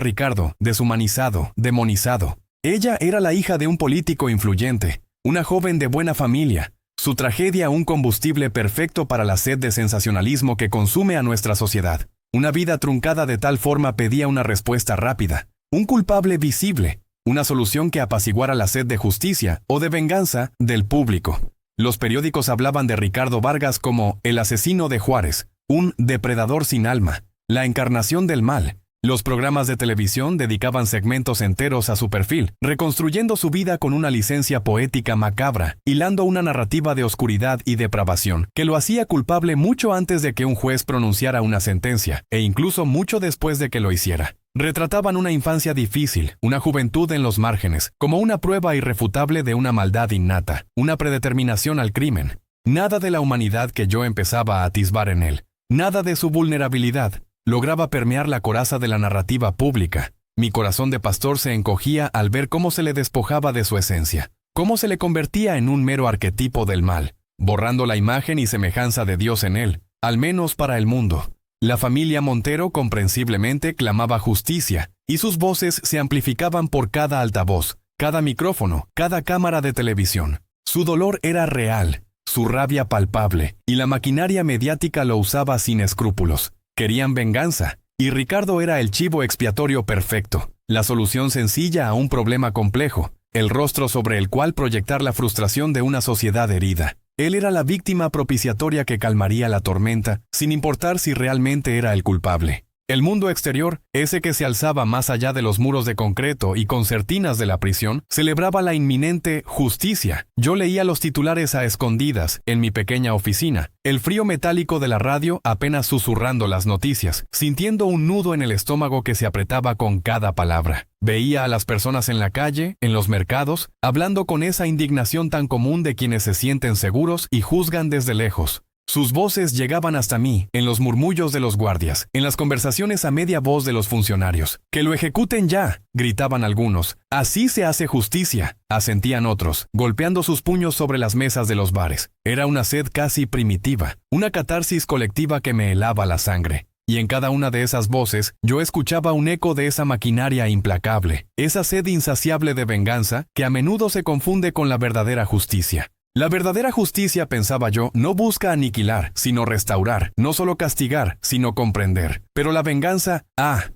Ricardo, deshumanizado, demonizado. Ella era la hija de un político influyente, una joven de buena familia. Su tragedia un combustible perfecto para la sed de sensacionalismo que consume a nuestra sociedad. Una vida truncada de tal forma pedía una respuesta rápida, un culpable visible, una solución que apaciguara la sed de justicia o de venganza del público. Los periódicos hablaban de Ricardo Vargas como el asesino de Juárez, un depredador sin alma, la encarnación del mal. Los programas de televisión dedicaban segmentos enteros a su perfil, reconstruyendo su vida con una licencia poética macabra, hilando una narrativa de oscuridad y depravación, que lo hacía culpable mucho antes de que un juez pronunciara una sentencia, e incluso mucho después de que lo hiciera. Retrataban una infancia difícil, una juventud en los márgenes, como una prueba irrefutable de una maldad innata, una predeterminación al crimen. Nada de la humanidad que yo empezaba a atisbar en él, nada de su vulnerabilidad, lograba permear la coraza de la narrativa pública. Mi corazón de pastor se encogía al ver cómo se le despojaba de su esencia, cómo se le convertía en un mero arquetipo del mal, borrando la imagen y semejanza de Dios en él, al menos para el mundo. La familia Montero comprensiblemente clamaba justicia, y sus voces se amplificaban por cada altavoz, cada micrófono, cada cámara de televisión. Su dolor era real, su rabia palpable, y la maquinaria mediática lo usaba sin escrúpulos. Querían venganza, y Ricardo era el chivo expiatorio perfecto, la solución sencilla a un problema complejo, el rostro sobre el cual proyectar la frustración de una sociedad herida. Él era la víctima propiciatoria que calmaría la tormenta, sin importar si realmente era el culpable. El mundo exterior, ese que se alzaba más allá de los muros de concreto y concertinas de la prisión, celebraba la inminente justicia. Yo leía los titulares a escondidas, en mi pequeña oficina, el frío metálico de la radio apenas susurrando las noticias, sintiendo un nudo en el estómago que se apretaba con cada palabra. Veía a las personas en la calle, en los mercados, hablando con esa indignación tan común de quienes se sienten seguros y juzgan desde lejos. Sus voces llegaban hasta mí, en los murmullos de los guardias, en las conversaciones a media voz de los funcionarios. «¡Que lo ejecuten ya!», gritaban algunos. «Así se hace justicia», asentían otros, golpeando sus puños sobre las mesas de los bares. Era una sed casi primitiva, una catarsis colectiva que me helaba la sangre. Y en cada una de esas voces yo escuchaba un eco de esa maquinaria implacable, esa sed insaciable de venganza que a menudo se confunde con la verdadera justicia. La verdadera justicia, pensaba yo, no busca aniquilar, sino restaurar, no solo castigar, sino comprender. Pero la venganza,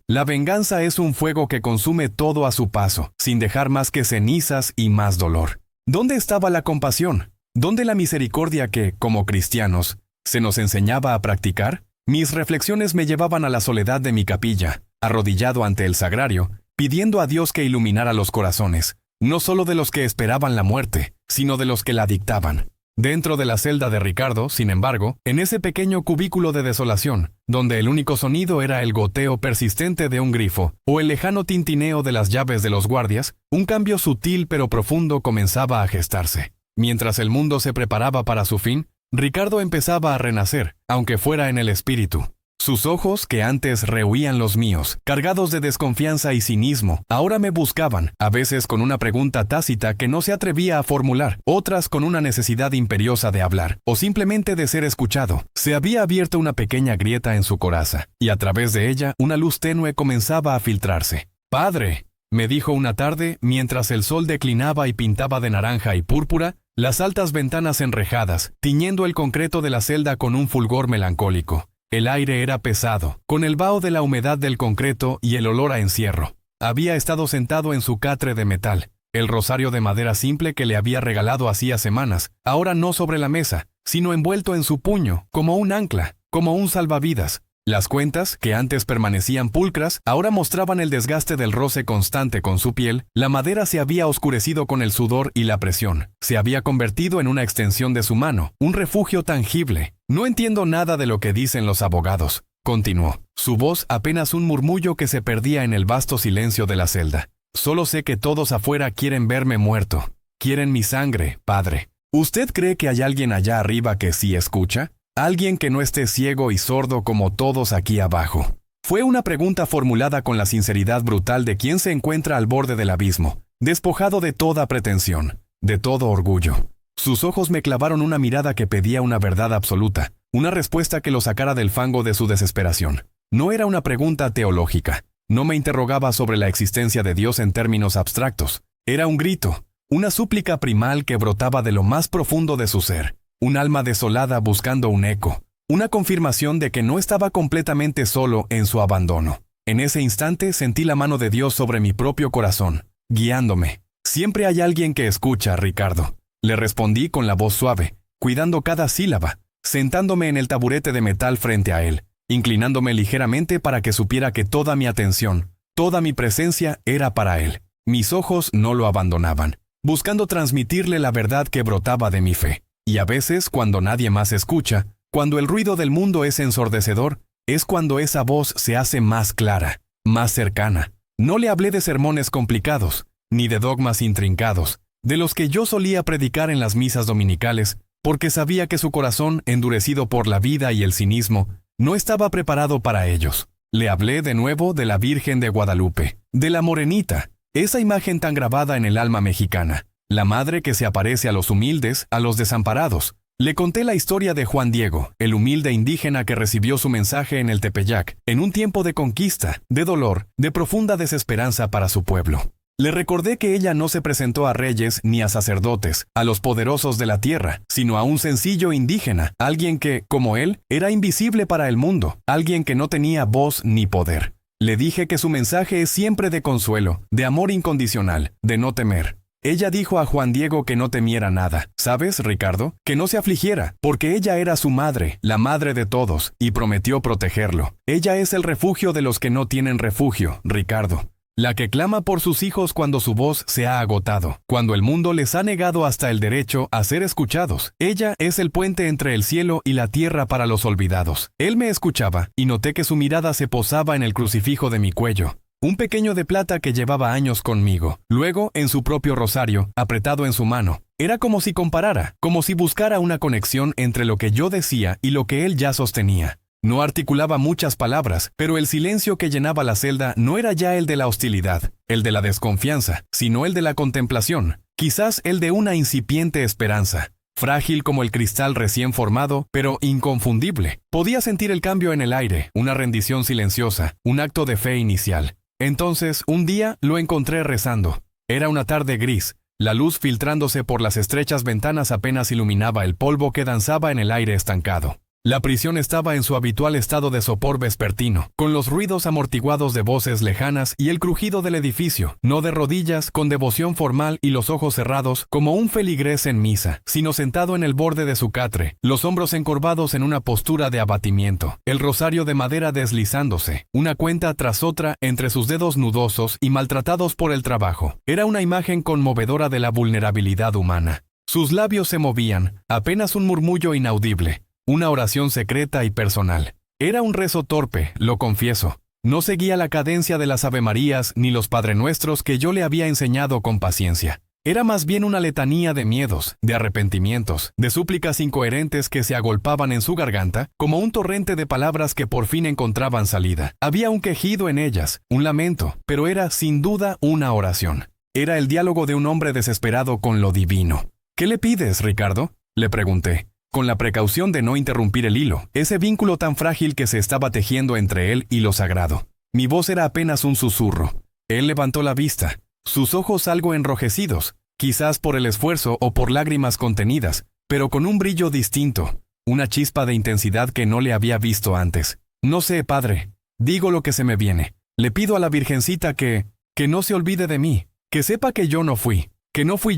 la venganza es un fuego que consume todo a su paso, sin dejar más que cenizas y más dolor. ¿Dónde estaba la compasión? ¿Dónde la misericordia que, como cristianos, se nos enseñaba a practicar? Mis reflexiones me llevaban a la soledad de mi capilla, arrodillado ante el sagrario, pidiendo a Dios que iluminara los corazones, no solo de los que esperaban la muerte, sino de los que la dictaban. Dentro de la celda de Ricardo, sin embargo, en ese pequeño cubículo de desolación, donde el único sonido era el goteo persistente de un grifo o el lejano tintineo de las llaves de los guardias, un cambio sutil pero profundo comenzaba a gestarse. Mientras el mundo se preparaba para su fin, Ricardo empezaba a renacer, aunque fuera en el espíritu. Sus ojos, que antes rehuían los míos, cargados de desconfianza y cinismo, ahora me buscaban, a veces con una pregunta tácita que no se atrevía a formular, otras con una necesidad imperiosa de hablar, o simplemente de ser escuchado. Se había abierto una pequeña grieta en su coraza, y a través de ella una luz tenue comenzaba a filtrarse. «Padre», me dijo una tarde, mientras el sol declinaba y pintaba de naranja y púrpura las altas ventanas enrejadas, tiñendo el concreto de la celda con un fulgor melancólico. El aire era pesado, con el vaho de la humedad del concreto y el olor a encierro. Había estado sentado en su catre de metal, el rosario de madera simple que le había regalado hacía semanas, ahora no sobre la mesa, sino envuelto en su puño, como un ancla, como un salvavidas. Las cuentas, que antes permanecían pulcras, ahora mostraban el desgaste del roce constante con su piel. La madera se había oscurecido con el sudor y la presión. Se había convertido en una extensión de su mano, un refugio tangible. «No entiendo nada de lo que dicen los abogados», continuó, su voz apenas un murmullo que se perdía en el vasto silencio de la celda. «Solo sé que todos afuera quieren verme muerto. Quieren mi sangre, padre. ¿Usted cree que hay alguien allá arriba que sí escucha? Alguien que no esté ciego y sordo como todos aquí abajo». Fue una pregunta formulada con la sinceridad brutal de quien se encuentra al borde del abismo, despojado de toda pretensión, de todo orgullo. Sus ojos me clavaron una mirada que pedía una verdad absoluta, una respuesta que lo sacara del fango de su desesperación. No era una pregunta teológica, no me interrogaba sobre la existencia de Dios en términos abstractos. Era un grito, una súplica primal que brotaba de lo más profundo de su ser. Un alma desolada buscando un eco, una confirmación de que no estaba completamente solo en su abandono. En ese instante sentí la mano de Dios sobre mi propio corazón, guiándome. «Siempre hay alguien que escucha, Ricardo», le respondí con la voz suave, cuidando cada sílaba, sentándome en el taburete de metal frente a él, inclinándome ligeramente para que supiera que toda mi atención, toda mi presencia era para él. Mis ojos no lo abandonaban, buscando transmitirle la verdad que brotaba de mi fe. Y a veces, cuando nadie más escucha, cuando el ruido del mundo es ensordecedor, es cuando esa voz se hace más clara, más cercana. No le hablé de sermones complicados, ni de dogmas intrincados, de los que yo solía predicar en las misas dominicales, porque sabía que su corazón, endurecido por la vida y el cinismo, no estaba preparado para ellos. Le hablé de nuevo de la Virgen de Guadalupe, de la Morenita, esa imagen tan grabada en el alma mexicana. La madre que se aparece a los humildes, a los desamparados. Le conté la historia de Juan Diego, el humilde indígena que recibió su mensaje en el Tepeyac, en un tiempo de conquista, de dolor, de profunda desesperanza para su pueblo. Le recordé que ella no se presentó a reyes ni a sacerdotes, a los poderosos de la tierra, sino a un sencillo indígena, alguien que, como él, era invisible para el mundo, alguien que no tenía voz ni poder. Le dije que su mensaje es siempre de consuelo, de amor incondicional, de no temer. Ella dijo a Juan Diego que no temiera nada. ¿Sabes, Ricardo? Que no se afligiera, porque ella era su madre, la madre de todos, y prometió protegerlo. Ella es el refugio de los que no tienen refugio, Ricardo. La que clama por sus hijos cuando su voz se ha agotado, cuando el mundo les ha negado hasta el derecho a ser escuchados. Ella es el puente entre el cielo y la tierra para los olvidados. Él me escuchaba, y noté que su mirada se posaba en el crucifijo de mi cuello. Un pequeño de plata que llevaba años conmigo, luego en su propio rosario, apretado en su mano. Era como si comparara, como si buscara una conexión entre lo que yo decía y lo que él ya sostenía. No articulaba muchas palabras, pero el silencio que llenaba la celda no era ya el de la hostilidad, el de la desconfianza, sino el de la contemplación, quizás el de una incipiente esperanza. Frágil como el cristal recién formado, pero inconfundible. Podía sentir el cambio en el aire, una rendición silenciosa, un acto de fe inicial. Entonces, un día, lo encontré rezando. Era una tarde gris. La luz filtrándose por las estrechas ventanas apenas iluminaba el polvo que danzaba en el aire estancado. La prisión estaba en su habitual estado de sopor vespertino, con los ruidos amortiguados de voces lejanas y el crujido del edificio, no de rodillas, con devoción formal y los ojos cerrados, como un feligrés en misa, sino sentado en el borde de su catre, los hombros encorvados en una postura de abatimiento, el rosario de madera deslizándose, una cuenta tras otra entre sus dedos nudosos y maltratados por el trabajo. Era una imagen conmovedora de la vulnerabilidad humana. Sus labios se movían, apenas un murmullo inaudible. Una oración secreta y personal. Era un rezo torpe, lo confieso. No seguía la cadencia de las Avemarías ni los Padre Nuestros que yo le había enseñado con paciencia. Era más bien una letanía de miedos, de arrepentimientos, de súplicas incoherentes que se agolpaban en su garganta, como un torrente de palabras que por fin encontraban salida. Había un quejido en ellas, un lamento, pero era sin duda una oración. Era el diálogo de un hombre desesperado con lo divino. ¿Qué le pides, Ricardo?, le pregunté, con la precaución de no interrumpir el hilo, ese vínculo tan frágil que se estaba tejiendo entre él y lo sagrado. Mi voz era apenas un susurro. Él levantó la vista, sus ojos algo enrojecidos, quizás por el esfuerzo o por lágrimas contenidas, pero con un brillo distinto, una chispa de intensidad que no le había visto antes. No sé, padre, digo lo que se me viene. Le pido a la Virgencita que no se olvide de mí, que sepa que yo no fui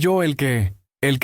yo el que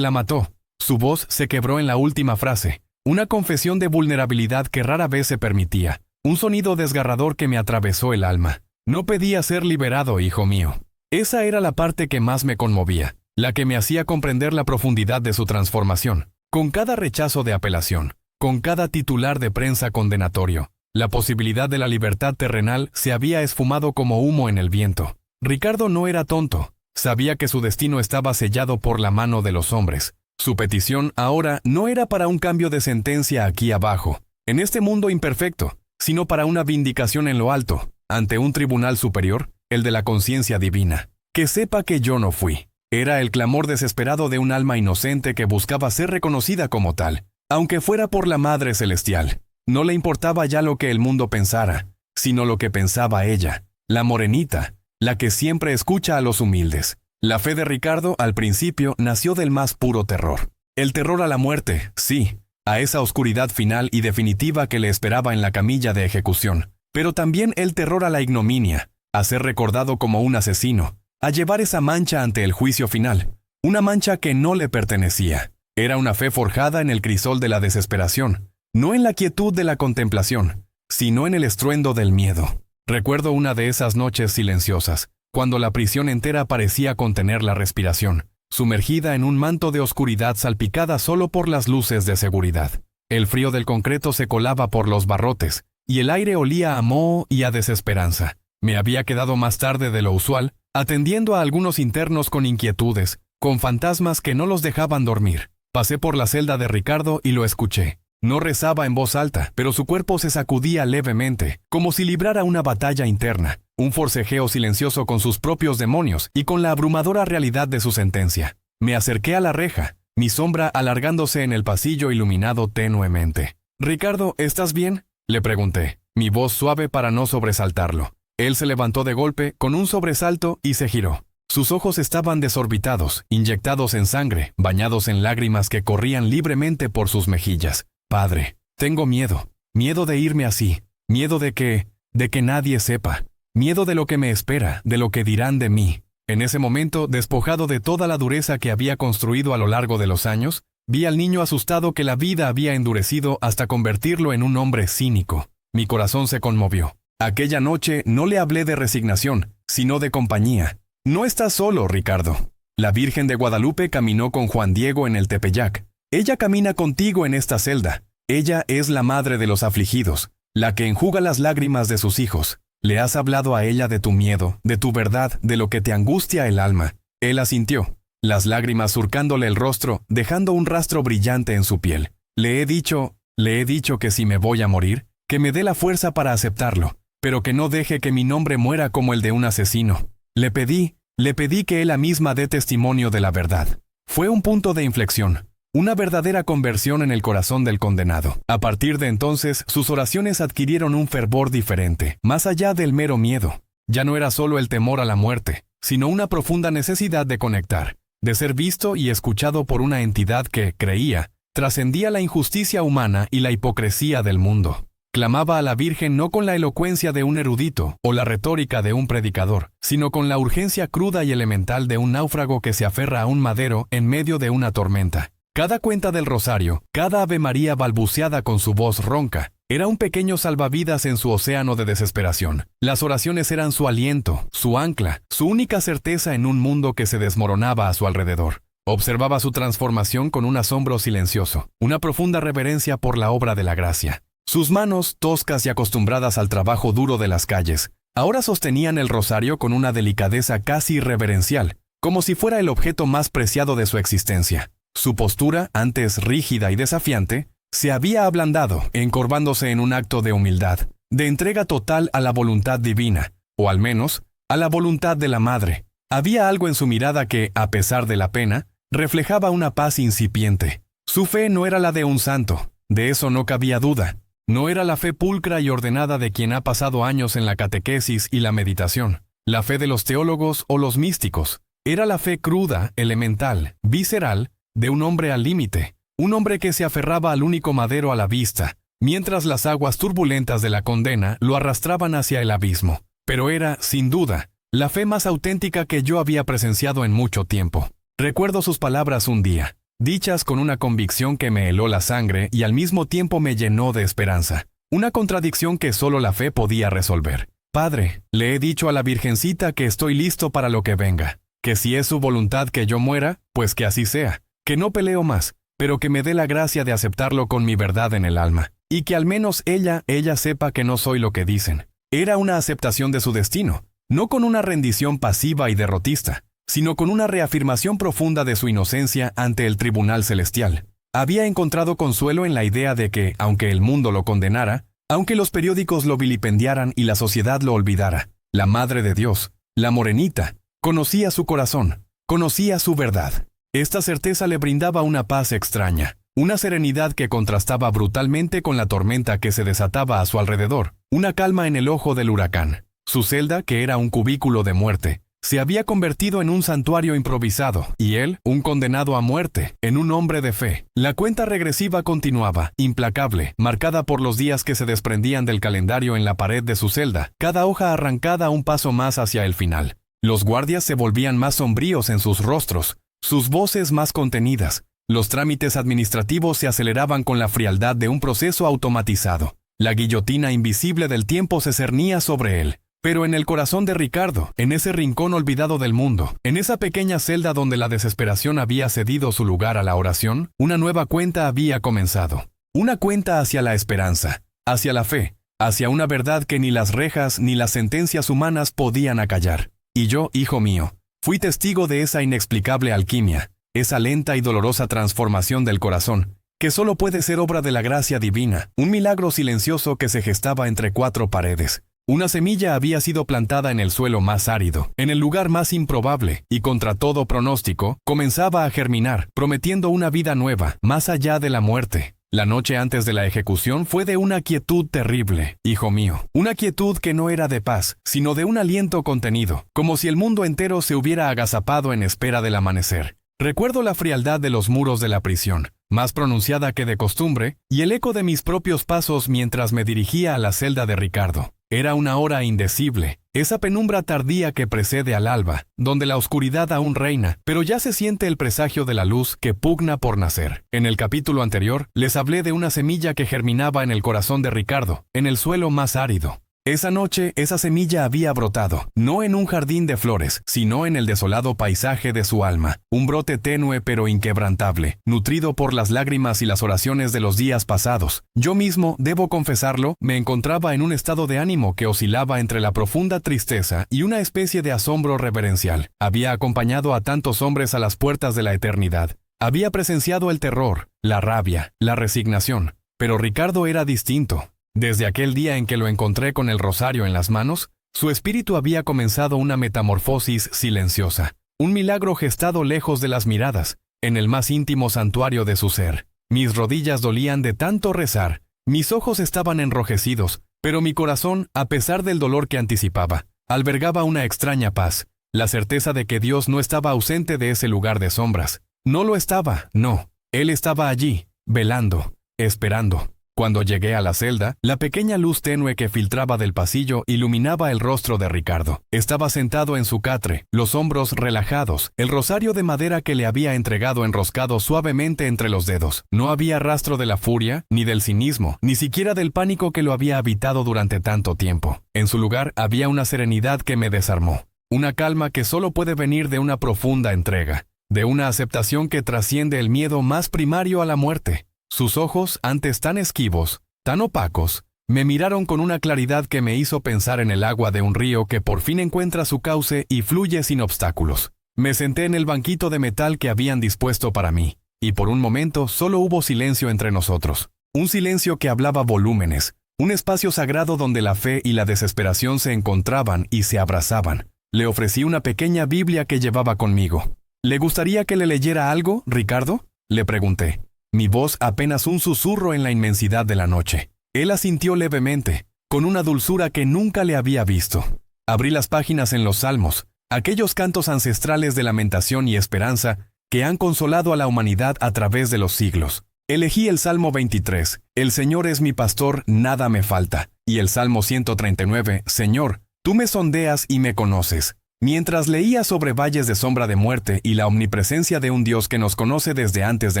la mató. Su voz se quebró en la última frase, una confesión de vulnerabilidad que rara vez se permitía, un sonido desgarrador que me atravesó el alma. No pedía ser liberado, hijo mío. Esa era la parte que más me conmovía, la que me hacía comprender la profundidad de su transformación. Con cada rechazo de apelación, con cada titular de prensa condenatorio, la posibilidad de la libertad terrenal se había esfumado como humo en el viento. Ricardo no era tonto, sabía que su destino estaba sellado por la mano de los hombres. Su petición ahora no era para un cambio de sentencia aquí abajo, en este mundo imperfecto, sino para una vindicación en lo alto, ante un tribunal superior, el de la conciencia divina. Que sepa que yo no fui. Era el clamor desesperado de un alma inocente que buscaba ser reconocida como tal, aunque fuera por la Madre Celestial. No le importaba ya lo que el mundo pensara, sino lo que pensaba ella, la morenita, la que siempre escucha a los humildes. La fe de Ricardo, al principio, nació del más puro terror. El terror a la muerte, sí, a esa oscuridad final y definitiva que le esperaba en la camilla de ejecución. Pero también el terror a la ignominia, a ser recordado como un asesino, a llevar esa mancha ante el juicio final. Una mancha que no le pertenecía. Era una fe forjada en el crisol de la desesperación, no en la quietud de la contemplación, sino en el estruendo del miedo. Recuerdo una de esas noches silenciosas, cuando la prisión entera parecía contener la respiración, sumergida en un manto de oscuridad salpicada solo por las luces de seguridad. El frío del concreto se colaba por los barrotes, y el aire olía a moho y a desesperanza. Me había quedado más tarde de lo usual, atendiendo a algunos internos con inquietudes, con fantasmas que no los dejaban dormir. Pasé por la celda de Ricardo y lo escuché. No rezaba en voz alta, pero su cuerpo se sacudía levemente, como si librara una batalla interna, un forcejeo silencioso con sus propios demonios y con la abrumadora realidad de su sentencia. Me acerqué a la reja, mi sombra alargándose en el pasillo iluminado tenuemente. «Ricardo, ¿estás bien?», le pregunté, mi voz suave para no sobresaltarlo. Él se levantó de golpe, con un sobresalto, y se giró. Sus ojos estaban desorbitados, inyectados en sangre, bañados en lágrimas que corrían libremente por sus mejillas. «Padre, tengo miedo de irme así, miedo de que nadie sepa, miedo de lo que me espera, de lo que dirán de mí». En ese momento, despojado de toda la dureza que había construido a lo largo de los años, vi al niño asustado que la vida había endurecido hasta convertirlo en un hombre cínico. Mi corazón se conmovió. Aquella noche no le hablé de resignación, sino de compañía. «No estás solo, Ricardo. La Virgen de Guadalupe caminó con Juan Diego en el Tepeyac. Ella camina contigo en esta celda. Ella es la madre de los afligidos, la que enjuga las lágrimas de sus hijos. Le has hablado a ella de tu miedo, de tu verdad, de lo que te angustia el alma». Él asintió. las lágrimas surcándole el rostro, dejando un rastro brillante en su piel. Le he dicho que si me voy a morir, que me dé la fuerza para aceptarlo, pero que no deje que mi nombre muera como el de un asesino. Le pedí que ella misma dé testimonio de la verdad. Fue un punto de inflexión, una verdadera conversión en el corazón del condenado. A partir de entonces, sus oraciones adquirieron un fervor diferente, más allá del mero miedo. Ya no era solo el temor a la muerte, sino una profunda necesidad de conectar, de ser visto y escuchado por una entidad que, creía, trascendía la injusticia humana y la hipocresía del mundo. Clamaba a la Virgen no con la elocuencia de un erudito o la retórica de un predicador, sino con la urgencia cruda y elemental de un náufrago que se aferra a un madero en medio de una tormenta. Cada cuenta del rosario, cada Ave María balbuceada con su voz ronca, era un pequeño salvavidas en su océano de desesperación. Las oraciones eran su aliento, su ancla, su única certeza en un mundo que se desmoronaba a su alrededor. Observaba su transformación con un asombro silencioso, una profunda reverencia por la obra de la gracia. Sus manos, toscas y acostumbradas al trabajo duro de las calles, ahora sostenían el rosario con una delicadeza casi reverencial, como si fuera el objeto más preciado de su existencia. Su postura, antes rígida y desafiante, se había ablandado, encorvándose en un acto de humildad, de entrega total a la voluntad divina, o al menos, a la voluntad de la Madre. Había algo en su mirada que, a pesar de la pena, reflejaba una paz incipiente. Su fe no era la de un santo, de eso no cabía duda. No era la fe pulcra y ordenada de quien ha pasado años en la catequesis y la meditación, la fe de los teólogos o los místicos. Era la fe cruda, elemental, visceral, de un hombre al límite, un hombre que se aferraba al único madero a la vista, mientras las aguas turbulentas de la condena lo arrastraban hacia el abismo. Pero era, sin duda, la fe más auténtica que yo había presenciado en mucho tiempo. Recuerdo sus palabras un día, dichas con una convicción que me heló la sangre y al mismo tiempo me llenó de esperanza. Una contradicción que solo la fe podía resolver. Padre, le he dicho a la Virgencita que estoy listo para lo que venga, que si es su voluntad que yo muera, pues que así sea, que no peleo más, pero que me dé la gracia de aceptarlo con mi verdad en el alma, y que al menos ella sepa que no soy lo que dicen. Era una aceptación de su destino, no con una rendición pasiva y derrotista, sino con una reafirmación profunda de su inocencia ante el tribunal celestial. Había encontrado consuelo en la idea de que, aunque el mundo lo condenara, aunque los periódicos lo vilipendiaran y la sociedad lo olvidara, la Madre de Dios, la Morenita, conocía su corazón, conocía su verdad. Esta certeza le brindaba una paz extraña, una serenidad que contrastaba brutalmente con la tormenta que se desataba a su alrededor, una calma en el ojo del huracán. Su celda, que era un cubículo de muerte, se había convertido en un santuario improvisado, y él, un condenado a muerte, en un hombre de fe. La cuenta regresiva continuaba, implacable, marcada por los días que se desprendían del calendario en la pared de su celda, cada hoja arrancada un paso más hacia el final. Los guardias se volvían más sombríos en sus rostros, sus voces más contenidas. Los trámites administrativos se aceleraban con la frialdad de un proceso automatizado. La guillotina invisible del tiempo se cernía sobre él. Pero en el corazón de Ricardo, en ese rincón olvidado del mundo, en esa pequeña celda donde la desesperación había cedido su lugar a la oración, una nueva cuenta había comenzado. Una cuenta hacia la esperanza, hacia la fe, hacia una verdad que ni las rejas ni las sentencias humanas podían acallar. Y yo, hijo mío, fui testigo de esa inexplicable alquimia, esa lenta y dolorosa transformación del corazón, que solo puede ser obra de la gracia divina, un milagro silencioso que se gestaba entre cuatro paredes. Una semilla había sido plantada en el suelo más árido, en el lugar más improbable, y contra todo pronóstico, comenzaba a germinar, prometiendo una vida nueva, más allá de la muerte. La noche antes de la ejecución fue de una quietud terrible, hijo mío, una quietud que no era de paz, sino de un aliento contenido, como si el mundo entero se hubiera agazapado en espera del amanecer. Recuerdo la frialdad de los muros de la prisión, más pronunciada que de costumbre, y el eco de mis propios pasos mientras me dirigía a la celda de Ricardo. Era una hora indecible, esa penumbra tardía que precede al alba, donde la oscuridad aún reina, pero ya se siente el presagio de la luz que pugna por nacer. En el capítulo anterior, les hablé de una semilla que germinaba en el corazón de Ricardo, en el suelo más árido. Esa noche, esa semilla había brotado, no en un jardín de flores, sino en el desolado paisaje de su alma, un brote tenue pero inquebrantable, nutrido por las lágrimas y las oraciones de los días pasados. Yo mismo, debo confesarlo, me encontraba en un estado de ánimo que oscilaba entre la profunda tristeza y una especie de asombro reverencial. Había acompañado a tantos hombres a las puertas de la eternidad. Había presenciado el terror, la rabia, la resignación, pero Ricardo era distinto. Desde aquel día en que lo encontré con el rosario en las manos, su espíritu había comenzado una metamorfosis silenciosa, un milagro gestado lejos de las miradas, en el más íntimo santuario de su ser. Mis rodillas dolían de tanto rezar, mis ojos estaban enrojecidos, pero mi corazón, a pesar del dolor que anticipaba, albergaba una extraña paz, la certeza de que Dios no estaba ausente de ese lugar de sombras. No lo estaba, no. Él estaba allí, velando, esperando. Cuando llegué a la celda, la pequeña luz tenue que filtraba del pasillo iluminaba el rostro de Ricardo. Estaba sentado en su catre, los hombros relajados, el rosario de madera que le había entregado enroscado suavemente entre los dedos. No había rastro de la furia, ni del cinismo, ni siquiera del pánico que lo había habitado durante tanto tiempo. En su lugar había una serenidad que me desarmó, una calma que solo puede venir de una profunda entrega, de una aceptación que trasciende el miedo más primario a la muerte. Sus ojos, antes tan esquivos, tan opacos, me miraron con una claridad que me hizo pensar en el agua de un río que por fin encuentra su cauce y fluye sin obstáculos. Me senté en el banquito de metal que habían dispuesto para mí, y por un momento solo hubo silencio entre nosotros. Un silencio que hablaba volúmenes, un espacio sagrado donde la fe y la desesperación se encontraban y se abrazaban. Le ofrecí una pequeña Biblia que llevaba conmigo. ¿Le gustaría que le leyera algo, Ricardo?, le pregunté. Mi voz apenas un susurro en la inmensidad de la noche. Él asintió levemente, con una dulzura que nunca le había visto. Abrí las páginas en los Salmos, aquellos cantos ancestrales de lamentación y esperanza que han consolado a la humanidad a través de los siglos. Elegí el Salmo 23, El Señor es mi pastor, nada me falta, y el Salmo 139, Señor, tú me sondeas y me conoces. Mientras leía sobre valles de sombra de muerte y la omnipresencia de un Dios que nos conoce desde antes de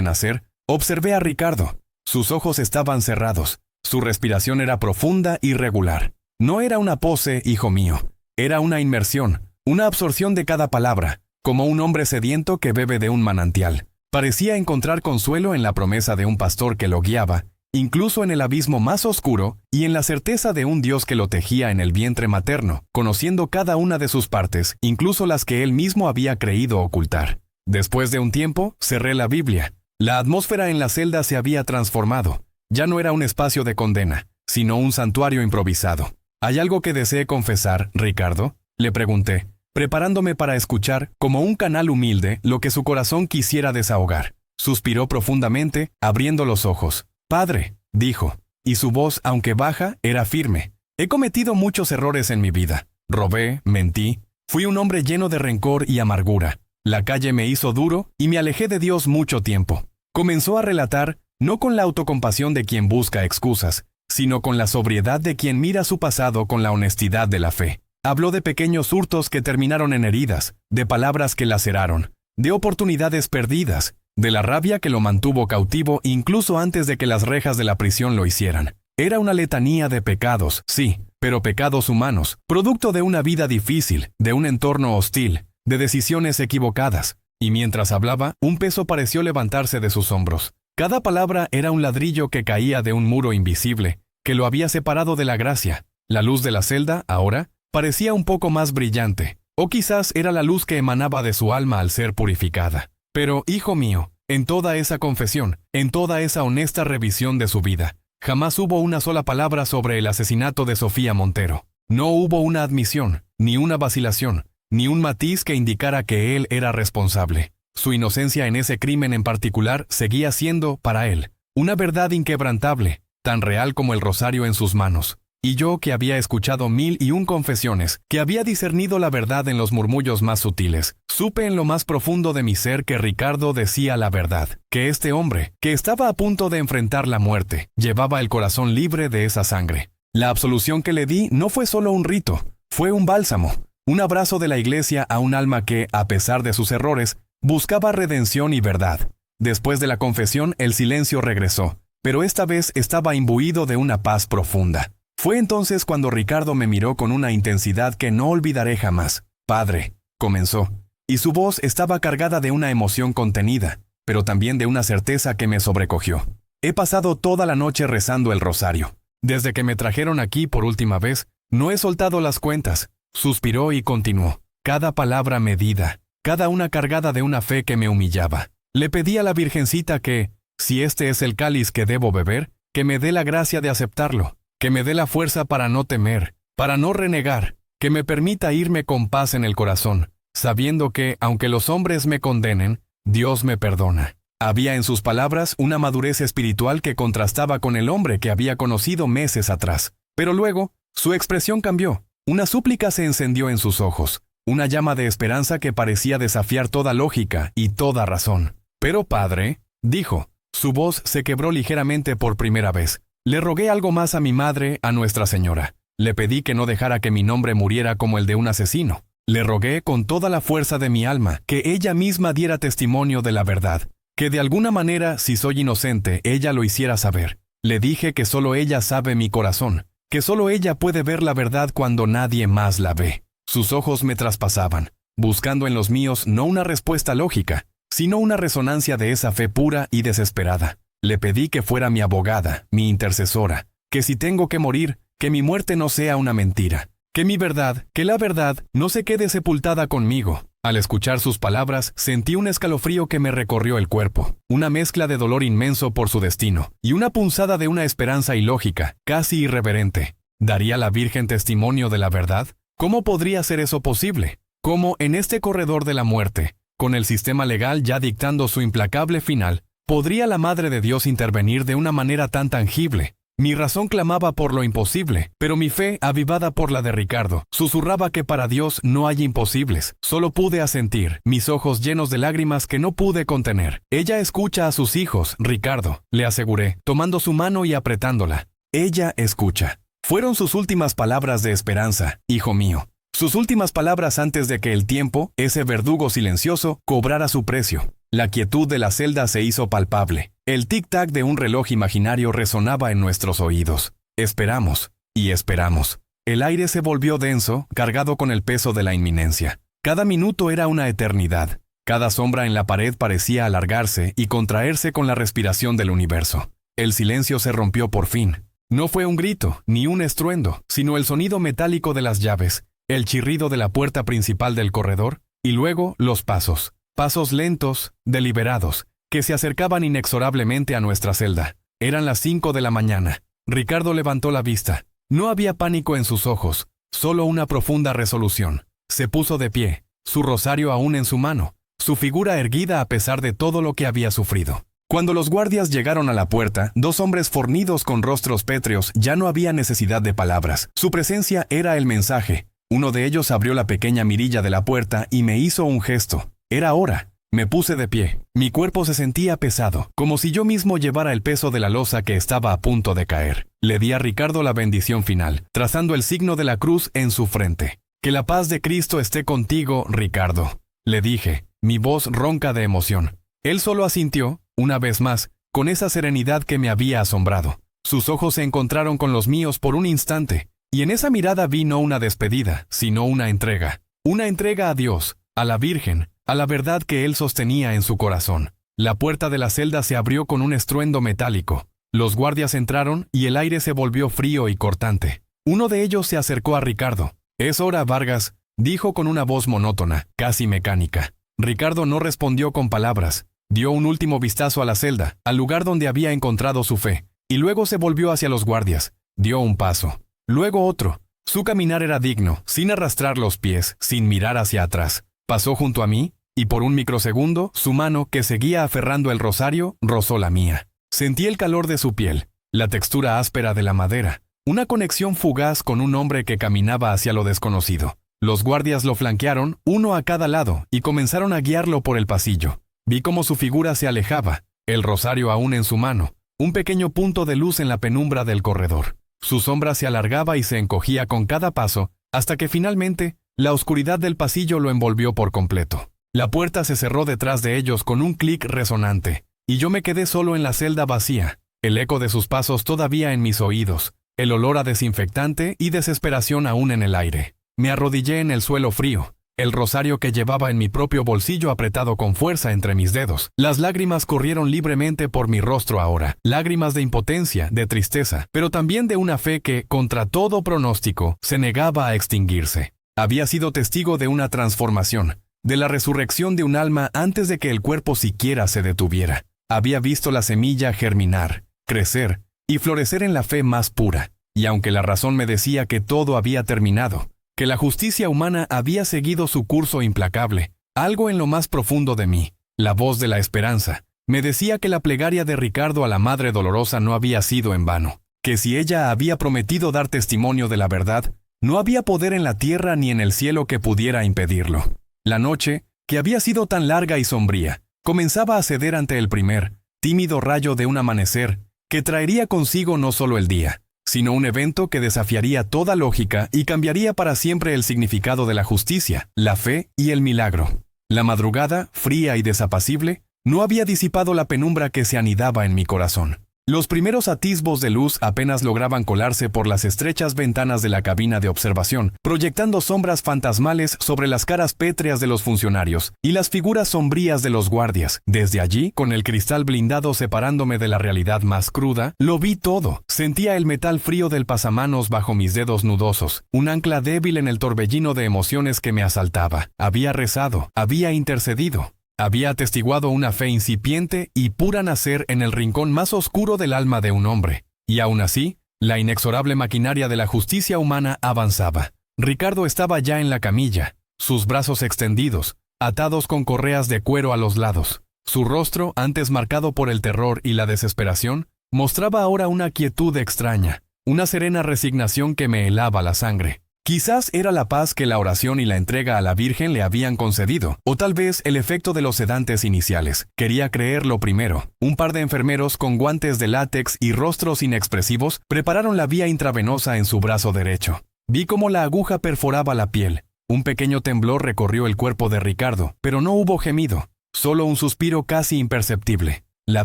nacer, observé a Ricardo. Sus ojos estaban cerrados. Su respiración era profunda y regular. No era una pose, hijo mío. Era una inmersión, una absorción de cada palabra, como un hombre sediento que bebe de un manantial. Parecía encontrar consuelo en la promesa de un pastor que lo guiaba, incluso en el abismo más oscuro, y en la certeza de un Dios que lo tejía en el vientre materno, conociendo cada una de sus partes, incluso las que él mismo había creído ocultar. Después de un tiempo, cerré la Biblia. La atmósfera en la celda se había transformado. Ya no era un espacio de condena, sino un santuario improvisado. ¿Hay algo que desee confesar, Ricardo?, le pregunté, preparándome para escuchar, como un canal humilde, lo que su corazón quisiera desahogar. Suspiró profundamente, abriendo los ojos. Padre, dijo, y su voz, aunque baja, era firme. He cometido muchos errores en mi vida. Robé, mentí, fui un hombre lleno de rencor y amargura. La calle me hizo duro y me alejé de Dios mucho tiempo. Comenzó a relatar, no con la autocompasión de quien busca excusas, sino con la sobriedad de quien mira su pasado con la honestidad de la fe. Habló de pequeños hurtos que terminaron en heridas, de palabras que laceraron, de oportunidades perdidas, de la rabia que lo mantuvo cautivo incluso antes de que las rejas de la prisión lo hicieran. Era una letanía de pecados, sí, pero pecados humanos, producto de una vida difícil, de un entorno hostil, de decisiones equivocadas, y mientras hablaba, un peso pareció levantarse de sus hombros. Cada palabra era un ladrillo que caía de un muro invisible, que lo había separado de la gracia. La luz de la celda, ahora, parecía un poco más brillante, o quizás era la luz que emanaba de su alma al ser purificada. Pero, hijo mío, en toda esa confesión, en toda esa honesta revisión de su vida, jamás hubo una sola palabra sobre el asesinato de Sofía Montero. No hubo una admisión, ni una vacilación, ni un matiz que indicara que él era responsable. Su inocencia en ese crimen en particular seguía siendo, para él, una verdad inquebrantable, tan real como el rosario en sus manos. Y yo, que había escuchado 1001 confesiones, que había discernido la verdad en los murmullos más sutiles, supe en lo más profundo de mi ser que Ricardo decía la verdad, que este hombre, que estaba a punto de enfrentar la muerte, llevaba el corazón libre de esa sangre. La absolución que le di no fue solo un rito, fue un bálsamo. Un abrazo de la Iglesia a un alma que, a pesar de sus errores, buscaba redención y verdad. Después de la confesión, el silencio regresó, pero esta vez estaba imbuido de una paz profunda. Fue entonces cuando Ricardo me miró con una intensidad que no olvidaré jamás. «Padre», comenzó, y su voz estaba cargada de una emoción contenida, pero también de una certeza que me sobrecogió. «He pasado toda la noche rezando el rosario. Desde que me trajeron aquí por última vez, no he soltado las cuentas», suspiró y continuó. «Cada palabra medida, cada una cargada de una fe que me humillaba. Le pedí a la Virgencita que, si este es el cáliz que debo beber, que me dé la gracia de aceptarlo, que me dé la fuerza para no temer, para no renegar, que me permita irme con paz en el corazón, sabiendo que, aunque los hombres me condenen, Dios me perdona». Había en sus palabras una madurez espiritual que contrastaba con el hombre que había conocido meses atrás. Pero luego, su expresión cambió. Una súplica se encendió en sus ojos, una llama de esperanza que parecía desafiar toda lógica y toda razón. «Pero, padre», dijo, su voz se quebró ligeramente por primera vez. «Le rogué algo más a mi madre, a Nuestra Señora. Le pedí que no dejara que mi nombre muriera como el de un asesino. Le rogué con toda la fuerza de mi alma que ella misma diera testimonio de la verdad, que de alguna manera, si soy inocente, ella lo hiciera saber. Le dije que solo ella sabe mi corazón, que solo ella puede ver la verdad cuando nadie más la ve». Sus ojos me traspasaban, buscando en los míos no una respuesta lógica, sino una resonancia de esa fe pura y desesperada. Le pedí que fuera mi abogada, mi intercesora, que si tengo que morir, que mi muerte no sea una mentira, que mi verdad, que la verdad, no se quede sepultada conmigo. Al escuchar sus palabras, sentí un escalofrío que me recorrió el cuerpo, una mezcla de dolor inmenso por su destino, y una punzada de una esperanza ilógica, casi irreverente. ¿Daría la Virgen testimonio de la verdad? ¿Cómo podría ser eso posible? ¿Cómo, en este corredor de la muerte, con el sistema legal ya dictando su implacable final, podría la Madre de Dios intervenir de una manera tan tangible? Mi razón clamaba por lo imposible, pero mi fe, avivada por la de Ricardo, susurraba que para Dios no hay imposibles. Solo pude asentir, mis ojos llenos de lágrimas que no pude contener. «Ella escucha a sus hijos, Ricardo», le aseguré, tomando su mano y apretándola. «Ella escucha». Fueron sus últimas palabras de esperanza, hijo mío. Sus últimas palabras antes de que el tiempo, ese verdugo silencioso, cobrara su precio. La quietud de la celda se hizo palpable. El tic-tac de un reloj imaginario resonaba en nuestros oídos. Esperamos, y esperamos. El aire se volvió denso, cargado con el peso de la inminencia. Cada minuto era una eternidad. Cada sombra en la pared parecía alargarse y contraerse con la respiración del universo. El silencio se rompió por fin. No fue un grito, ni un estruendo, sino el sonido metálico de las llaves, el chirrido de la puerta principal del corredor, y luego los pasos. Pasos lentos, deliberados, que se acercaban inexorablemente a nuestra celda. Eran las 5 de la mañana. Ricardo levantó la vista. No había pánico en sus ojos, solo una profunda resolución. Se puso de pie, su rosario aún en su mano, su figura erguida a pesar de todo lo que había sufrido. Cuando los guardias llegaron a la puerta, 2 hombres fornidos con rostros pétreos, ya no había necesidad de palabras. Su presencia era el mensaje. Uno de ellos abrió la pequeña mirilla de la puerta y me hizo un gesto. Era hora. Me puse de pie. Mi cuerpo se sentía pesado, como si yo mismo llevara el peso de la losa que estaba a punto de caer. Le di a Ricardo la bendición final, trazando el signo de la cruz en su frente. «Que la paz de Cristo esté contigo, Ricardo», le dije, mi voz ronca de emoción. Él solo asintió, una vez más, con esa serenidad que me había asombrado. Sus ojos se encontraron con los míos por un instante, y en esa mirada vi no una despedida, sino una entrega. Una entrega a Dios, a la Virgen, a la verdad que él sostenía en su corazón. La puerta de la celda se abrió con un estruendo metálico. Los guardias entraron y el aire se volvió frío y cortante. Uno de ellos se acercó a Ricardo. «Es hora, Vargas», dijo con una voz monótona, casi mecánica. Ricardo no respondió con palabras. Dio un último vistazo a la celda, al lugar donde había encontrado su fe, y luego se volvió hacia los guardias. Dio un paso, luego otro. Su caminar era digno, sin arrastrar los pies, sin mirar hacia atrás. Pasó junto a mí, y por un microsegundo, su mano, que seguía aferrando el rosario, rozó la mía. Sentí el calor de su piel, la textura áspera de la madera, una conexión fugaz con un hombre que caminaba hacia lo desconocido. Los guardias lo flanquearon, uno a cada lado, y comenzaron a guiarlo por el pasillo. Vi cómo su figura se alejaba, el rosario aún en su mano, un pequeño punto de luz en la penumbra del corredor. Su sombra se alargaba y se encogía con cada paso, hasta que finalmente, la oscuridad del pasillo lo envolvió por completo. La puerta se cerró detrás de ellos con un clic resonante, y yo me quedé solo en la celda vacía, el eco de sus pasos todavía en mis oídos, el olor a desinfectante y desesperación aún en el aire. Me arrodillé en el suelo frío, el rosario que llevaba en mi propio bolsillo apretado con fuerza entre mis dedos. Las lágrimas corrieron libremente por mi rostro ahora, lágrimas de impotencia, de tristeza, pero también de una fe que, contra todo pronóstico, se negaba a extinguirse. Había sido testigo de una transformación, de la resurrección de un alma antes de que el cuerpo siquiera se detuviera. Había visto la semilla germinar, crecer y florecer en la fe más pura, y aunque la razón me decía que todo había terminado, que la justicia humana había seguido su curso implacable, algo en lo más profundo de mí, la voz de la esperanza, me decía que la plegaria de Ricardo a la Madre Dolorosa no había sido en vano, que si ella había prometido dar testimonio de la verdad, no había poder en la tierra ni en el cielo que pudiera impedirlo. La noche, que había sido tan larga y sombría, comenzaba a ceder ante el primer, tímido rayo de un amanecer que traería consigo no solo el día, sino un evento que desafiaría toda lógica y cambiaría para siempre el significado de la justicia, la fe y el milagro. La madrugada, fría y desapacible, no había disipado la penumbra que se anidaba en mi corazón. Los primeros atisbos de luz apenas lograban colarse por las estrechas ventanas de la cabina de observación, proyectando sombras fantasmales sobre las caras pétreas de los funcionarios y las figuras sombrías de los guardias. Desde allí, con el cristal blindado separándome de la realidad más cruda, lo vi todo. Sentía el metal frío del pasamanos bajo mis dedos nudosos, un ancla débil en el torbellino de emociones que me asaltaba. Había rezado, había intercedido. Había atestiguado una fe incipiente y pura nacer en el rincón más oscuro del alma de un hombre. Y aún así, la inexorable maquinaria de la justicia humana avanzaba. Ricardo estaba ya en la camilla, sus brazos extendidos, atados con correas de cuero a los lados. Su rostro, antes marcado por el terror y la desesperación, mostraba ahora una quietud extraña, una serena resignación que me helaba la sangre. Quizás era la paz que la oración y la entrega a la Virgen le habían concedido, o tal vez el efecto de los sedantes iniciales. Quería creer lo primero. Un par de enfermeros con guantes de látex y rostros inexpresivos prepararon la vía intravenosa en su brazo derecho. Vi cómo la aguja perforaba la piel. Un pequeño temblor recorrió el cuerpo de Ricardo, pero no hubo gemido, solo un suspiro casi imperceptible. La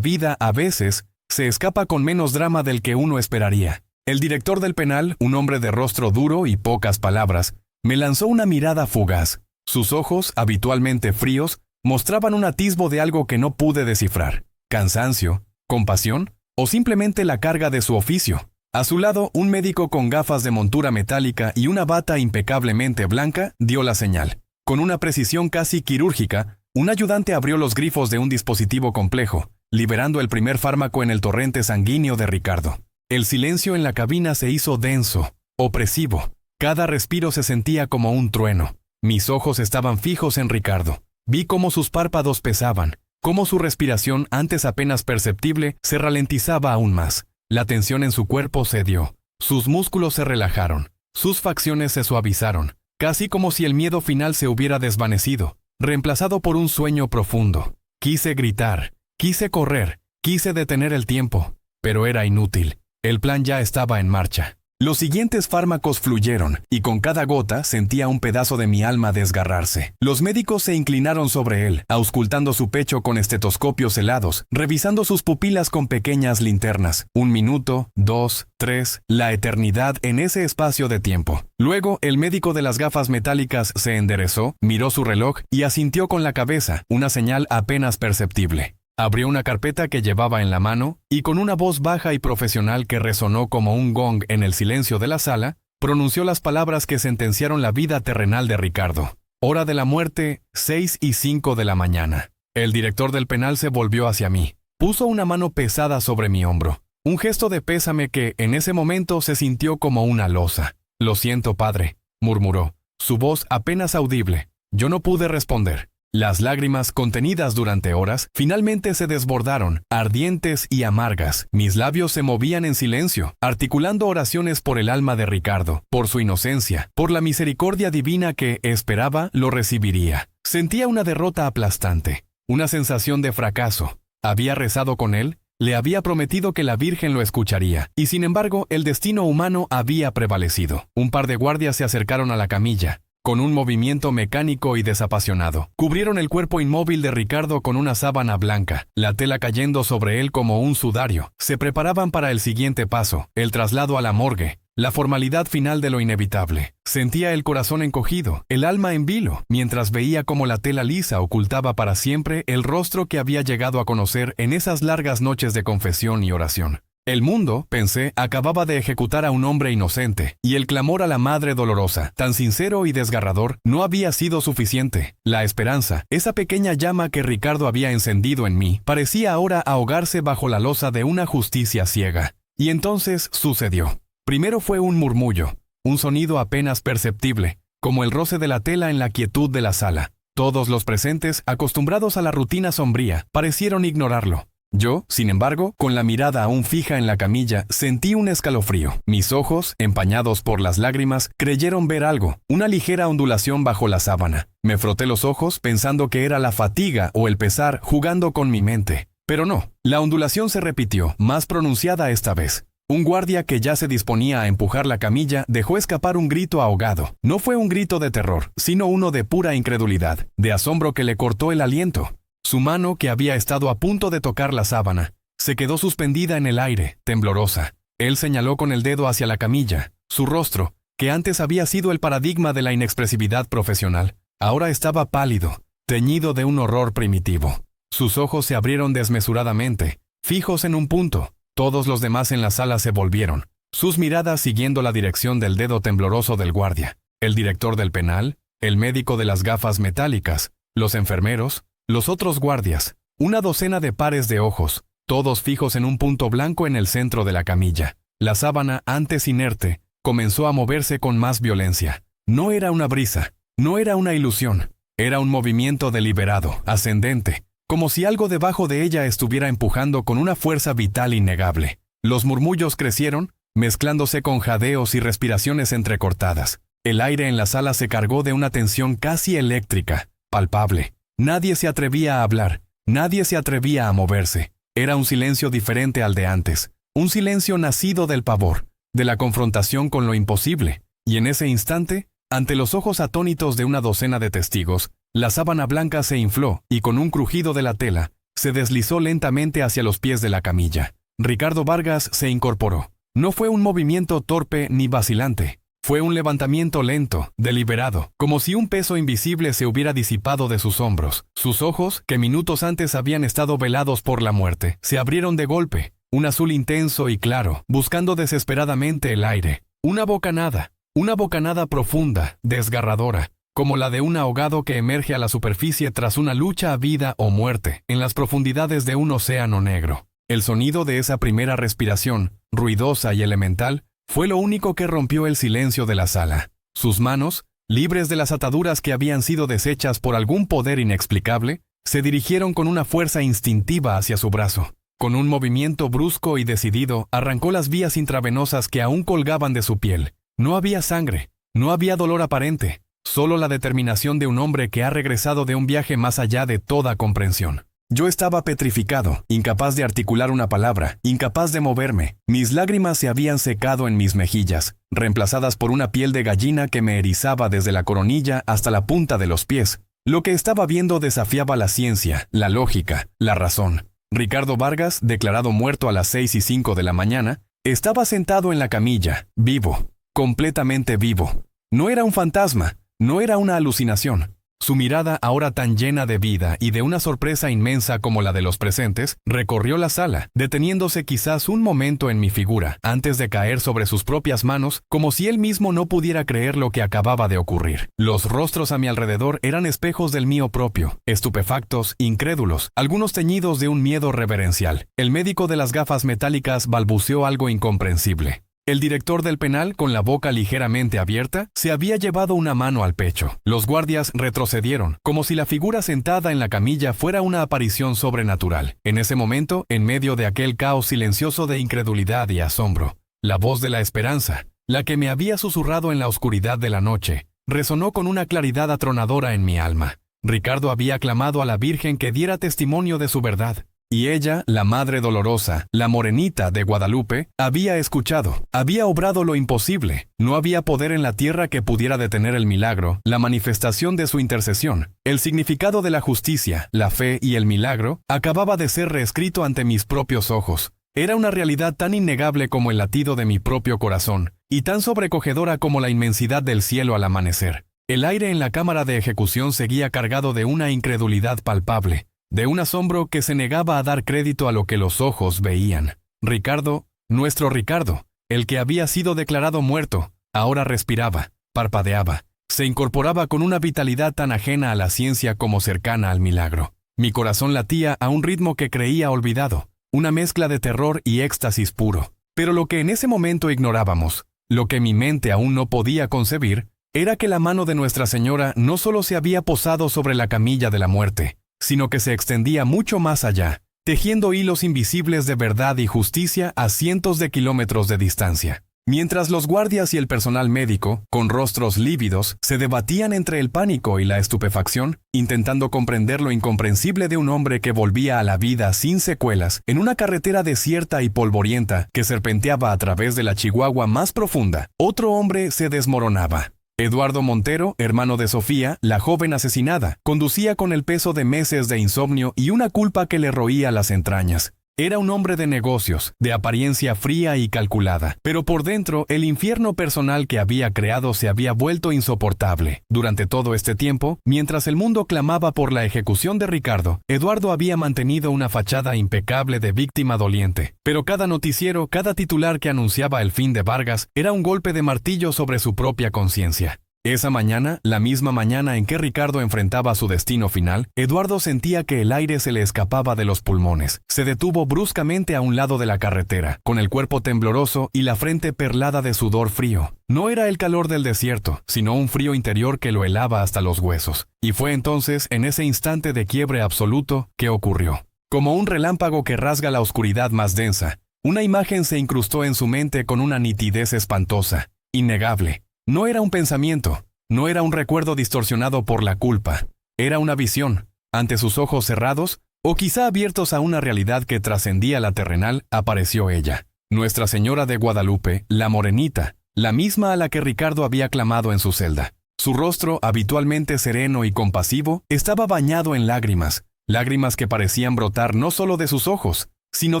vida, a veces, se escapa con menos drama del que uno esperaría. El director del penal, un hombre de rostro duro y pocas palabras, me lanzó una mirada fugaz. Sus ojos, habitualmente fríos, mostraban un atisbo de algo que no pude descifrar. ¿Cansancio? ¿Compasión? ¿O simplemente la carga de su oficio? A su lado, un médico con gafas de montura metálica y una bata impecablemente blanca dio la señal. Con una precisión casi quirúrgica, un ayudante abrió los grifos de un dispositivo complejo, liberando el primer fármaco en el torrente sanguíneo de Ricardo. El silencio en la cabina se hizo denso, opresivo. Cada respiro se sentía como un trueno. Mis ojos estaban fijos en Ricardo. Vi cómo sus párpados pesaban, cómo su respiración, antes apenas perceptible, se ralentizaba aún más. La tensión en su cuerpo cedió. Sus músculos se relajaron. Sus facciones se suavizaron, casi como si el miedo final se hubiera desvanecido, reemplazado por un sueño profundo. Quise gritar, quise correr, quise detener el tiempo, pero era inútil. El plan ya estaba en marcha. Los siguientes fármacos fluyeron, y con cada gota sentía un pedazo de mi alma desgarrarse. Los médicos se inclinaron sobre él, auscultando su pecho con estetoscopios helados, revisando sus pupilas con pequeñas linternas. 1 minuto, 2, 3, la eternidad en ese espacio de tiempo. Luego, el médico de las gafas metálicas se enderezó, miró su reloj y asintió con la cabeza, una señal apenas perceptible. Abrió una carpeta que llevaba en la mano y con una voz baja y profesional que resonó como un gong en el silencio de la sala, pronunció las palabras que sentenciaron la vida terrenal de Ricardo. Hora de la muerte, 6:05 de la mañana. El director del penal se volvió hacia mí. Puso una mano pesada sobre mi hombro. Un gesto de pésame que, en ese momento, se sintió como una losa. «Lo siento, padre», murmuró, su voz apenas audible. Yo no pude responder. Las lágrimas, contenidas durante horas, finalmente se desbordaron, ardientes y amargas. Mis labios se movían en silencio, articulando oraciones por el alma de Ricardo, por su inocencia, por la misericordia divina que, esperaba, lo recibiría. Sentía una derrota aplastante, una sensación de fracaso. Había rezado con él, le había prometido que la Virgen lo escucharía, y sin embargo, el destino humano había prevalecido. Un par de guardias se acercaron a la camilla. con un movimiento mecánico y desapasionado. Cubrieron el cuerpo inmóvil de Ricardo con una sábana blanca, la tela cayendo sobre él como un sudario. Se preparaban para el siguiente paso, el traslado a la morgue, la formalidad final de lo inevitable. Sentía el corazón encogido, el alma en vilo, mientras veía cómo la tela lisa ocultaba para siempre el rostro que había llegado a conocer en esas largas noches de confesión y oración. El mundo, pensé, acababa de ejecutar a un hombre inocente, y el clamor a la Madre Dolorosa, tan sincero y desgarrador, no había sido suficiente. La esperanza, esa pequeña llama que Ricardo había encendido en mí, parecía ahora ahogarse bajo la losa de una justicia ciega. Y entonces sucedió. Primero fue un murmullo, un sonido apenas perceptible, como el roce de la tela en la quietud de la sala. Todos los presentes, acostumbrados a la rutina sombría, parecieron ignorarlo. Yo, sin embargo, con la mirada aún fija en la camilla, sentí un escalofrío. Mis ojos, empañados por las lágrimas, creyeron ver algo, una ligera ondulación bajo la sábana. Me froté los ojos pensando que era la fatiga o el pesar jugando con mi mente. Pero no, la ondulación se repitió, más pronunciada esta vez. Un guardia que ya se disponía a empujar la camilla dejó escapar un grito ahogado. No fue un grito de terror, sino uno de pura incredulidad, de asombro que le cortó el aliento. Su mano, que había estado a punto de tocar la sábana, se quedó suspendida en el aire, temblorosa. Él señaló con el dedo hacia la camilla. Su rostro, que antes había sido el paradigma de la inexpresividad profesional, ahora estaba pálido, teñido de un horror primitivo. Sus ojos se abrieron desmesuradamente, fijos en un punto. Todos los demás en la sala se volvieron, sus miradas siguiendo la dirección del dedo tembloroso del guardia. El director del penal, el médico de las gafas metálicas, los enfermeros, los otros guardias, una docena de pares de ojos, todos fijos en un punto blanco en el centro de la camilla. La sábana, antes inerte, comenzó a moverse con más violencia. No era una brisa, no era una ilusión, era un movimiento deliberado, ascendente, como si algo debajo de ella estuviera empujando con una fuerza vital innegable. Los murmullos crecieron, mezclándose con jadeos y respiraciones entrecortadas. El aire en la sala se cargó de una tensión casi eléctrica, palpable. Nadie se atrevía a hablar, nadie se atrevía a moverse. Era un silencio diferente al de antes, un silencio nacido del pavor, de la confrontación con lo imposible. Y en ese instante, ante los ojos atónitos de una docena de testigos, la sábana blanca se infló y con un crujido de la tela, se deslizó lentamente hacia los pies de la camilla. Ricardo Vargas se incorporó. No fue un movimiento torpe ni vacilante. Fue un levantamiento lento, deliberado, como si un peso invisible se hubiera disipado de sus hombros. Sus ojos, que minutos antes habían estado velados por la muerte, se abrieron de golpe, un azul intenso y claro, buscando desesperadamente el aire. Una bocanada profunda, desgarradora, como la de un ahogado que emerge a la superficie tras una lucha a vida o muerte, en las profundidades de un océano negro. El sonido de esa primera respiración, ruidosa y elemental, fue lo único que rompió el silencio de la sala. Sus manos, libres de las ataduras que habían sido deshechas por algún poder inexplicable, se dirigieron con una fuerza instintiva hacia su brazo. Con un movimiento brusco y decidido, arrancó las vías intravenosas que aún colgaban de su piel. No había sangre, no había dolor aparente, solo la determinación de un hombre que ha regresado de un viaje más allá de toda comprensión. Yo estaba petrificado, incapaz de articular una palabra, incapaz de moverme. Mis lágrimas se habían secado en mis mejillas, reemplazadas por una piel de gallina que me erizaba desde la coronilla hasta la punta de los pies. Lo que estaba viendo desafiaba la ciencia, la lógica, la razón. Ricardo Vargas, declarado muerto a las 6:05 de la mañana, estaba sentado en la camilla, vivo, completamente vivo. No era un fantasma, no era una alucinación. Su mirada, ahora tan llena de vida y de una sorpresa inmensa como la de los presentes, recorrió la sala, deteniéndose quizás un momento en mi figura, antes de caer sobre sus propias manos, como si él mismo no pudiera creer lo que acababa de ocurrir. Los rostros a mi alrededor eran espejos del mío propio, estupefactos, incrédulos, algunos teñidos de un miedo reverencial. El médico de las gafas metálicas balbuceó algo incomprensible. El director del penal, con la boca ligeramente abierta, se había llevado una mano al pecho. Los guardias retrocedieron, como si la figura sentada en la camilla fuera una aparición sobrenatural. En ese momento, en medio de aquel caos silencioso de incredulidad y asombro, la voz de la esperanza, la que me había susurrado en la oscuridad de la noche, resonó con una claridad atronadora en mi alma. Ricardo había clamado a la Virgen que diera testimonio de su verdad, Y ella, la Madre Dolorosa, la Morenita de Guadalupe, había escuchado, había obrado lo imposible. No había poder en la tierra que pudiera detener el milagro, la manifestación de su intercesión. El significado de la justicia, la fe y el milagro acababa de ser reescrito ante mis propios ojos. Era una realidad tan innegable como el latido de mi propio corazón, y tan sobrecogedora como la inmensidad del cielo al amanecer. El aire en la cámara de ejecución seguía cargado de una incredulidad palpable, de un asombro que se negaba a dar crédito a lo que los ojos veían. Ricardo, nuestro Ricardo, el que había sido declarado muerto, ahora respiraba, parpadeaba, se incorporaba con una vitalidad tan ajena a la ciencia como cercana al milagro. Mi corazón latía a un ritmo que creía olvidado, una mezcla de terror y éxtasis puro. Pero lo que en ese momento ignorábamos, lo que mi mente aún no podía concebir, era que la mano de Nuestra Señora no solo se había posado sobre la camilla de la muerte, sino que se extendía mucho más allá, tejiendo hilos invisibles de verdad y justicia a cientos de kilómetros de distancia. Mientras los guardias y el personal médico, con rostros lívidos, se debatían entre el pánico y la estupefacción, intentando comprender lo incomprensible de un hombre que volvía a la vida sin secuelas en una carretera desierta y polvorienta que serpenteaba a través de la Chihuahua más profunda, otro hombre se desmoronaba. Eduardo Montero, hermano de Sofía, la joven asesinada, conducía con el peso de meses de insomnio y una culpa que le roía las entrañas. Era un hombre de negocios, de apariencia fría y calculada, pero por dentro el infierno personal que había creado se había vuelto insoportable. Durante todo este tiempo, mientras el mundo clamaba por la ejecución de Ricardo, Eduardo había mantenido una fachada impecable de víctima doliente. Pero cada noticiero, cada titular que anunciaba el fin de Vargas, era un golpe de martillo sobre su propia conciencia. Esa mañana, la misma mañana en que Ricardo enfrentaba su destino final, Eduardo sentía que el aire se le escapaba de los pulmones. Se detuvo bruscamente a un lado de la carretera, con el cuerpo tembloroso y la frente perlada de sudor frío. No era el calor del desierto, sino un frío interior que lo helaba hasta los huesos. Y fue entonces, en ese instante de quiebre absoluto, que ocurrió. Como un relámpago que rasga la oscuridad más densa, una imagen se incrustó en su mente con una nitidez espantosa, innegable. No era un pensamiento, no era un recuerdo distorsionado por la culpa, era una visión. Ante sus ojos cerrados, o quizá abiertos a una realidad que trascendía la terrenal, apareció ella, Nuestra Señora de Guadalupe, la Morenita, la misma a la que Ricardo había clamado en su celda. Su rostro, habitualmente sereno y compasivo, estaba bañado en lágrimas, lágrimas que parecían brotar no solo de sus ojos, sino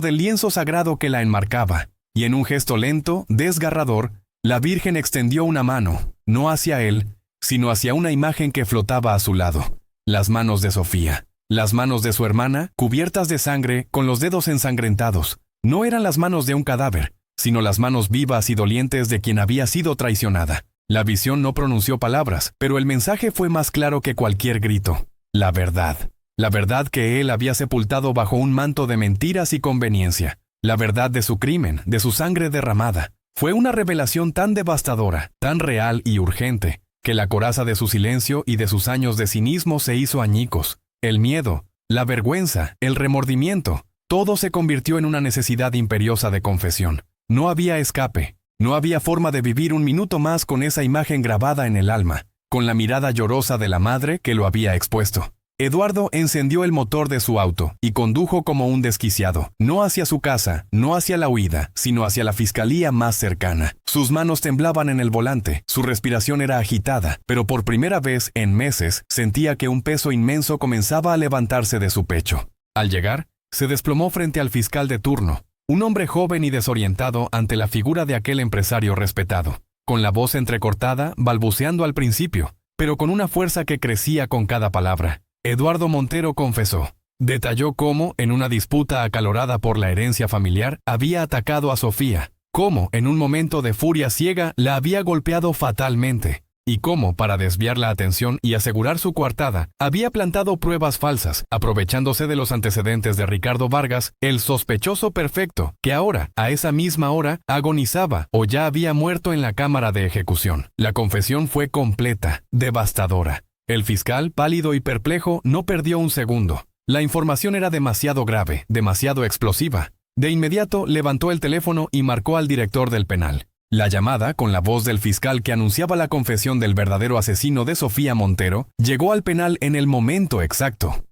del lienzo sagrado que la enmarcaba, y en un gesto lento, desgarrador, la Virgen extendió una mano, no hacia él, sino hacia una imagen que flotaba a su lado. Las manos de Sofía. Las manos de su hermana, cubiertas de sangre, con los dedos ensangrentados. No eran las manos de un cadáver, sino las manos vivas y dolientes de quien había sido traicionada. La visión no pronunció palabras, pero el mensaje fue más claro que cualquier grito. La verdad. La verdad que él había sepultado bajo un manto de mentiras y conveniencia. La verdad de su crimen, de su sangre derramada. Fue una revelación tan devastadora, tan real y urgente, que la coraza de su silencio y de sus años de cinismo se hizo añicos. El miedo, la vergüenza, el remordimiento, todo se convirtió en una necesidad imperiosa de confesión. No había escape, no había forma de vivir un minuto más con esa imagen grabada en el alma, con la mirada llorosa de la madre que lo había expuesto. Eduardo encendió el motor de su auto y condujo como un desquiciado, no hacia su casa, no hacia la huida, sino hacia la fiscalía más cercana. Sus manos temblaban en el volante, su respiración era agitada, pero por primera vez en meses sentía que un peso inmenso comenzaba a levantarse de su pecho. Al llegar, se desplomó frente al fiscal de turno, un hombre joven y desorientado ante la figura de aquel empresario respetado, con la voz entrecortada, balbuceando al principio, pero con una fuerza que crecía con cada palabra. Eduardo Montero confesó. Detalló cómo, en una disputa acalorada por la herencia familiar, había atacado a Sofía, cómo, en un momento de furia ciega, la había golpeado fatalmente, y cómo, para desviar la atención y asegurar su coartada, había plantado pruebas falsas, aprovechándose de los antecedentes de Ricardo Vargas, el sospechoso perfecto, que ahora, a esa misma hora, agonizaba o ya había muerto en la cámara de ejecución. La confesión fue completa, devastadora. El fiscal, pálido y perplejo, no perdió un segundo. La información era demasiado grave, demasiado explosiva. De inmediato levantó el teléfono y marcó al director del penal. La llamada, con la voz del fiscal que anunciaba la confesión del verdadero asesino de Sofía Montero, llegó al penal en el momento exacto.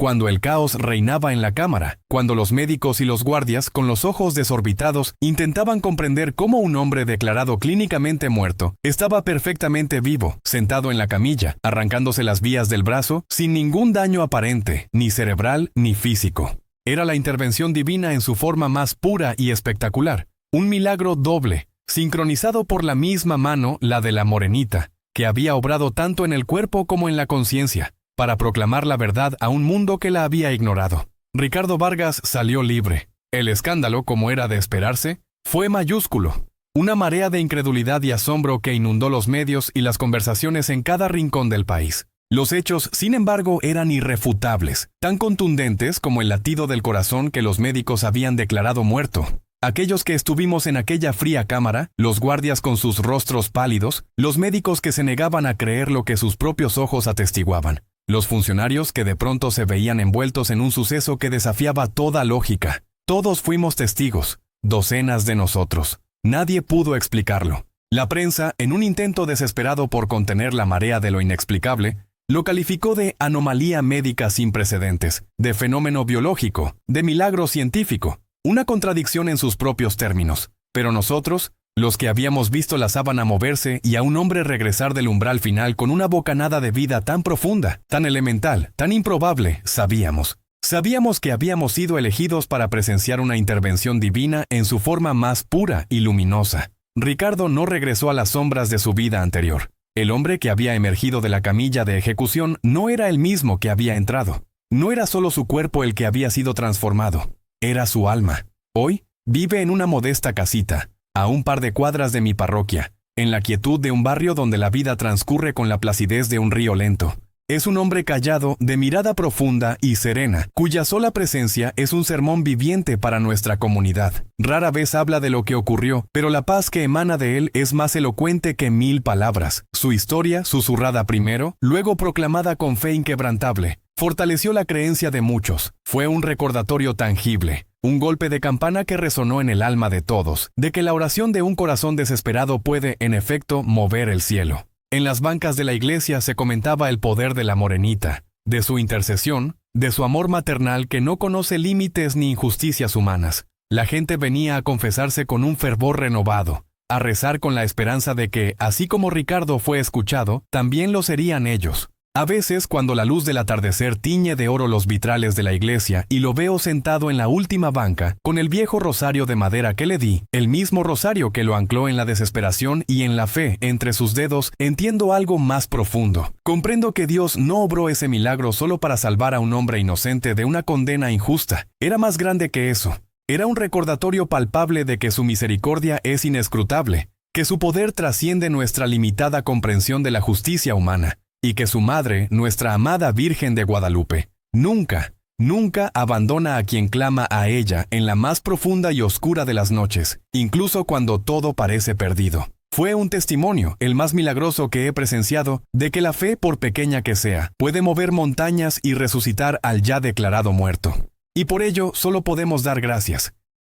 cuando el caos reinaba en la cámara, cuando los médicos y los guardias, con los ojos desorbitados, intentaban comprender cómo un hombre declarado clínicamente muerto estaba perfectamente vivo, sentado en la camilla, arrancándose las vías del brazo, sin ningún daño aparente, ni cerebral ni físico. Era la intervención divina en su forma más pura y espectacular, un milagro doble, sincronizado por la misma mano, la de la morenita, que había obrado tanto en el cuerpo como en la conciencia, para proclamar la verdad a un mundo que la había ignorado. Ricardo Vargas salió libre. El escándalo, como era de esperarse, fue mayúsculo. Una marea de incredulidad y asombro que inundó los medios y las conversaciones en cada rincón del país. Los hechos, sin embargo, eran irrefutables, tan contundentes como el latido del corazón que los médicos habían declarado muerto. Aquellos que estuvimos en aquella fría cámara, los guardias con sus rostros pálidos, los médicos que se negaban a creer lo que sus propios ojos atestiguaban. Los funcionarios que de pronto se veían envueltos en un suceso que desafiaba toda lógica. Todos fuimos testigos, docenas de nosotros. Nadie pudo explicarlo. La prensa, en un intento desesperado por contener la marea de lo inexplicable, lo calificó de anomalía médica sin precedentes, de fenómeno biológico, de milagro científico, una contradicción en sus propios términos. Pero nosotros, los que habíamos visto la sábana moverse y a un hombre regresar del umbral final con una bocanada de vida tan profunda, tan elemental, tan improbable, sabíamos. Sabíamos que habíamos sido elegidos para presenciar una intervención divina en su forma más pura y luminosa. Ricardo no regresó a las sombras de su vida anterior. El hombre que había emergido de la camilla de ejecución no era el mismo que había entrado. No era solo su cuerpo el que había sido transformado, era su alma. Hoy, vive en una modesta casita, a un par de cuadras de mi parroquia, en la quietud de un barrio donde la vida transcurre con la placidez de un río lento. Es un hombre callado, de mirada profunda y serena, cuya sola presencia es un sermón viviente para nuestra comunidad. Rara vez habla de lo que ocurrió, pero la paz que emana de él es más elocuente que 1000 palabras. Su historia, susurrada primero, luego proclamada con fe inquebrantable, fortaleció la creencia de muchos. Fue un recordatorio tangible, un golpe de campana que resonó en el alma de todos, de que la oración de un corazón desesperado puede, en efecto, mover el cielo. En las bancas de la iglesia se comentaba el poder de la morenita, de su intercesión, de su amor maternal que no conoce límites ni injusticias humanas. La gente venía a confesarse con un fervor renovado, a rezar con la esperanza de que, así como Ricardo fue escuchado, también lo serían ellos. A veces, cuando la luz del atardecer tiñe de oro los vitrales de la iglesia y lo veo sentado en la última banca, con el viejo rosario de madera que le di, el mismo rosario que lo ancló en la desesperación y en la fe entre sus dedos, entiendo algo más profundo. Comprendo que Dios no obró ese milagro solo para salvar a un hombre inocente de una condena injusta. Era más grande que eso. Era un recordatorio palpable de que su misericordia es inescrutable, que su poder trasciende nuestra limitada comprensión de la justicia humana, y que su madre, nuestra amada Virgen de Guadalupe, nunca abandona a quien clama a ella en la más profunda y oscura de las noches, incluso cuando todo parece perdido. Fue un testimonio, el más milagroso que he presenciado, de que la fe, por pequeña que sea, puede mover montañas y resucitar al ya declarado muerto. Y por ello solo podemos dar gracias.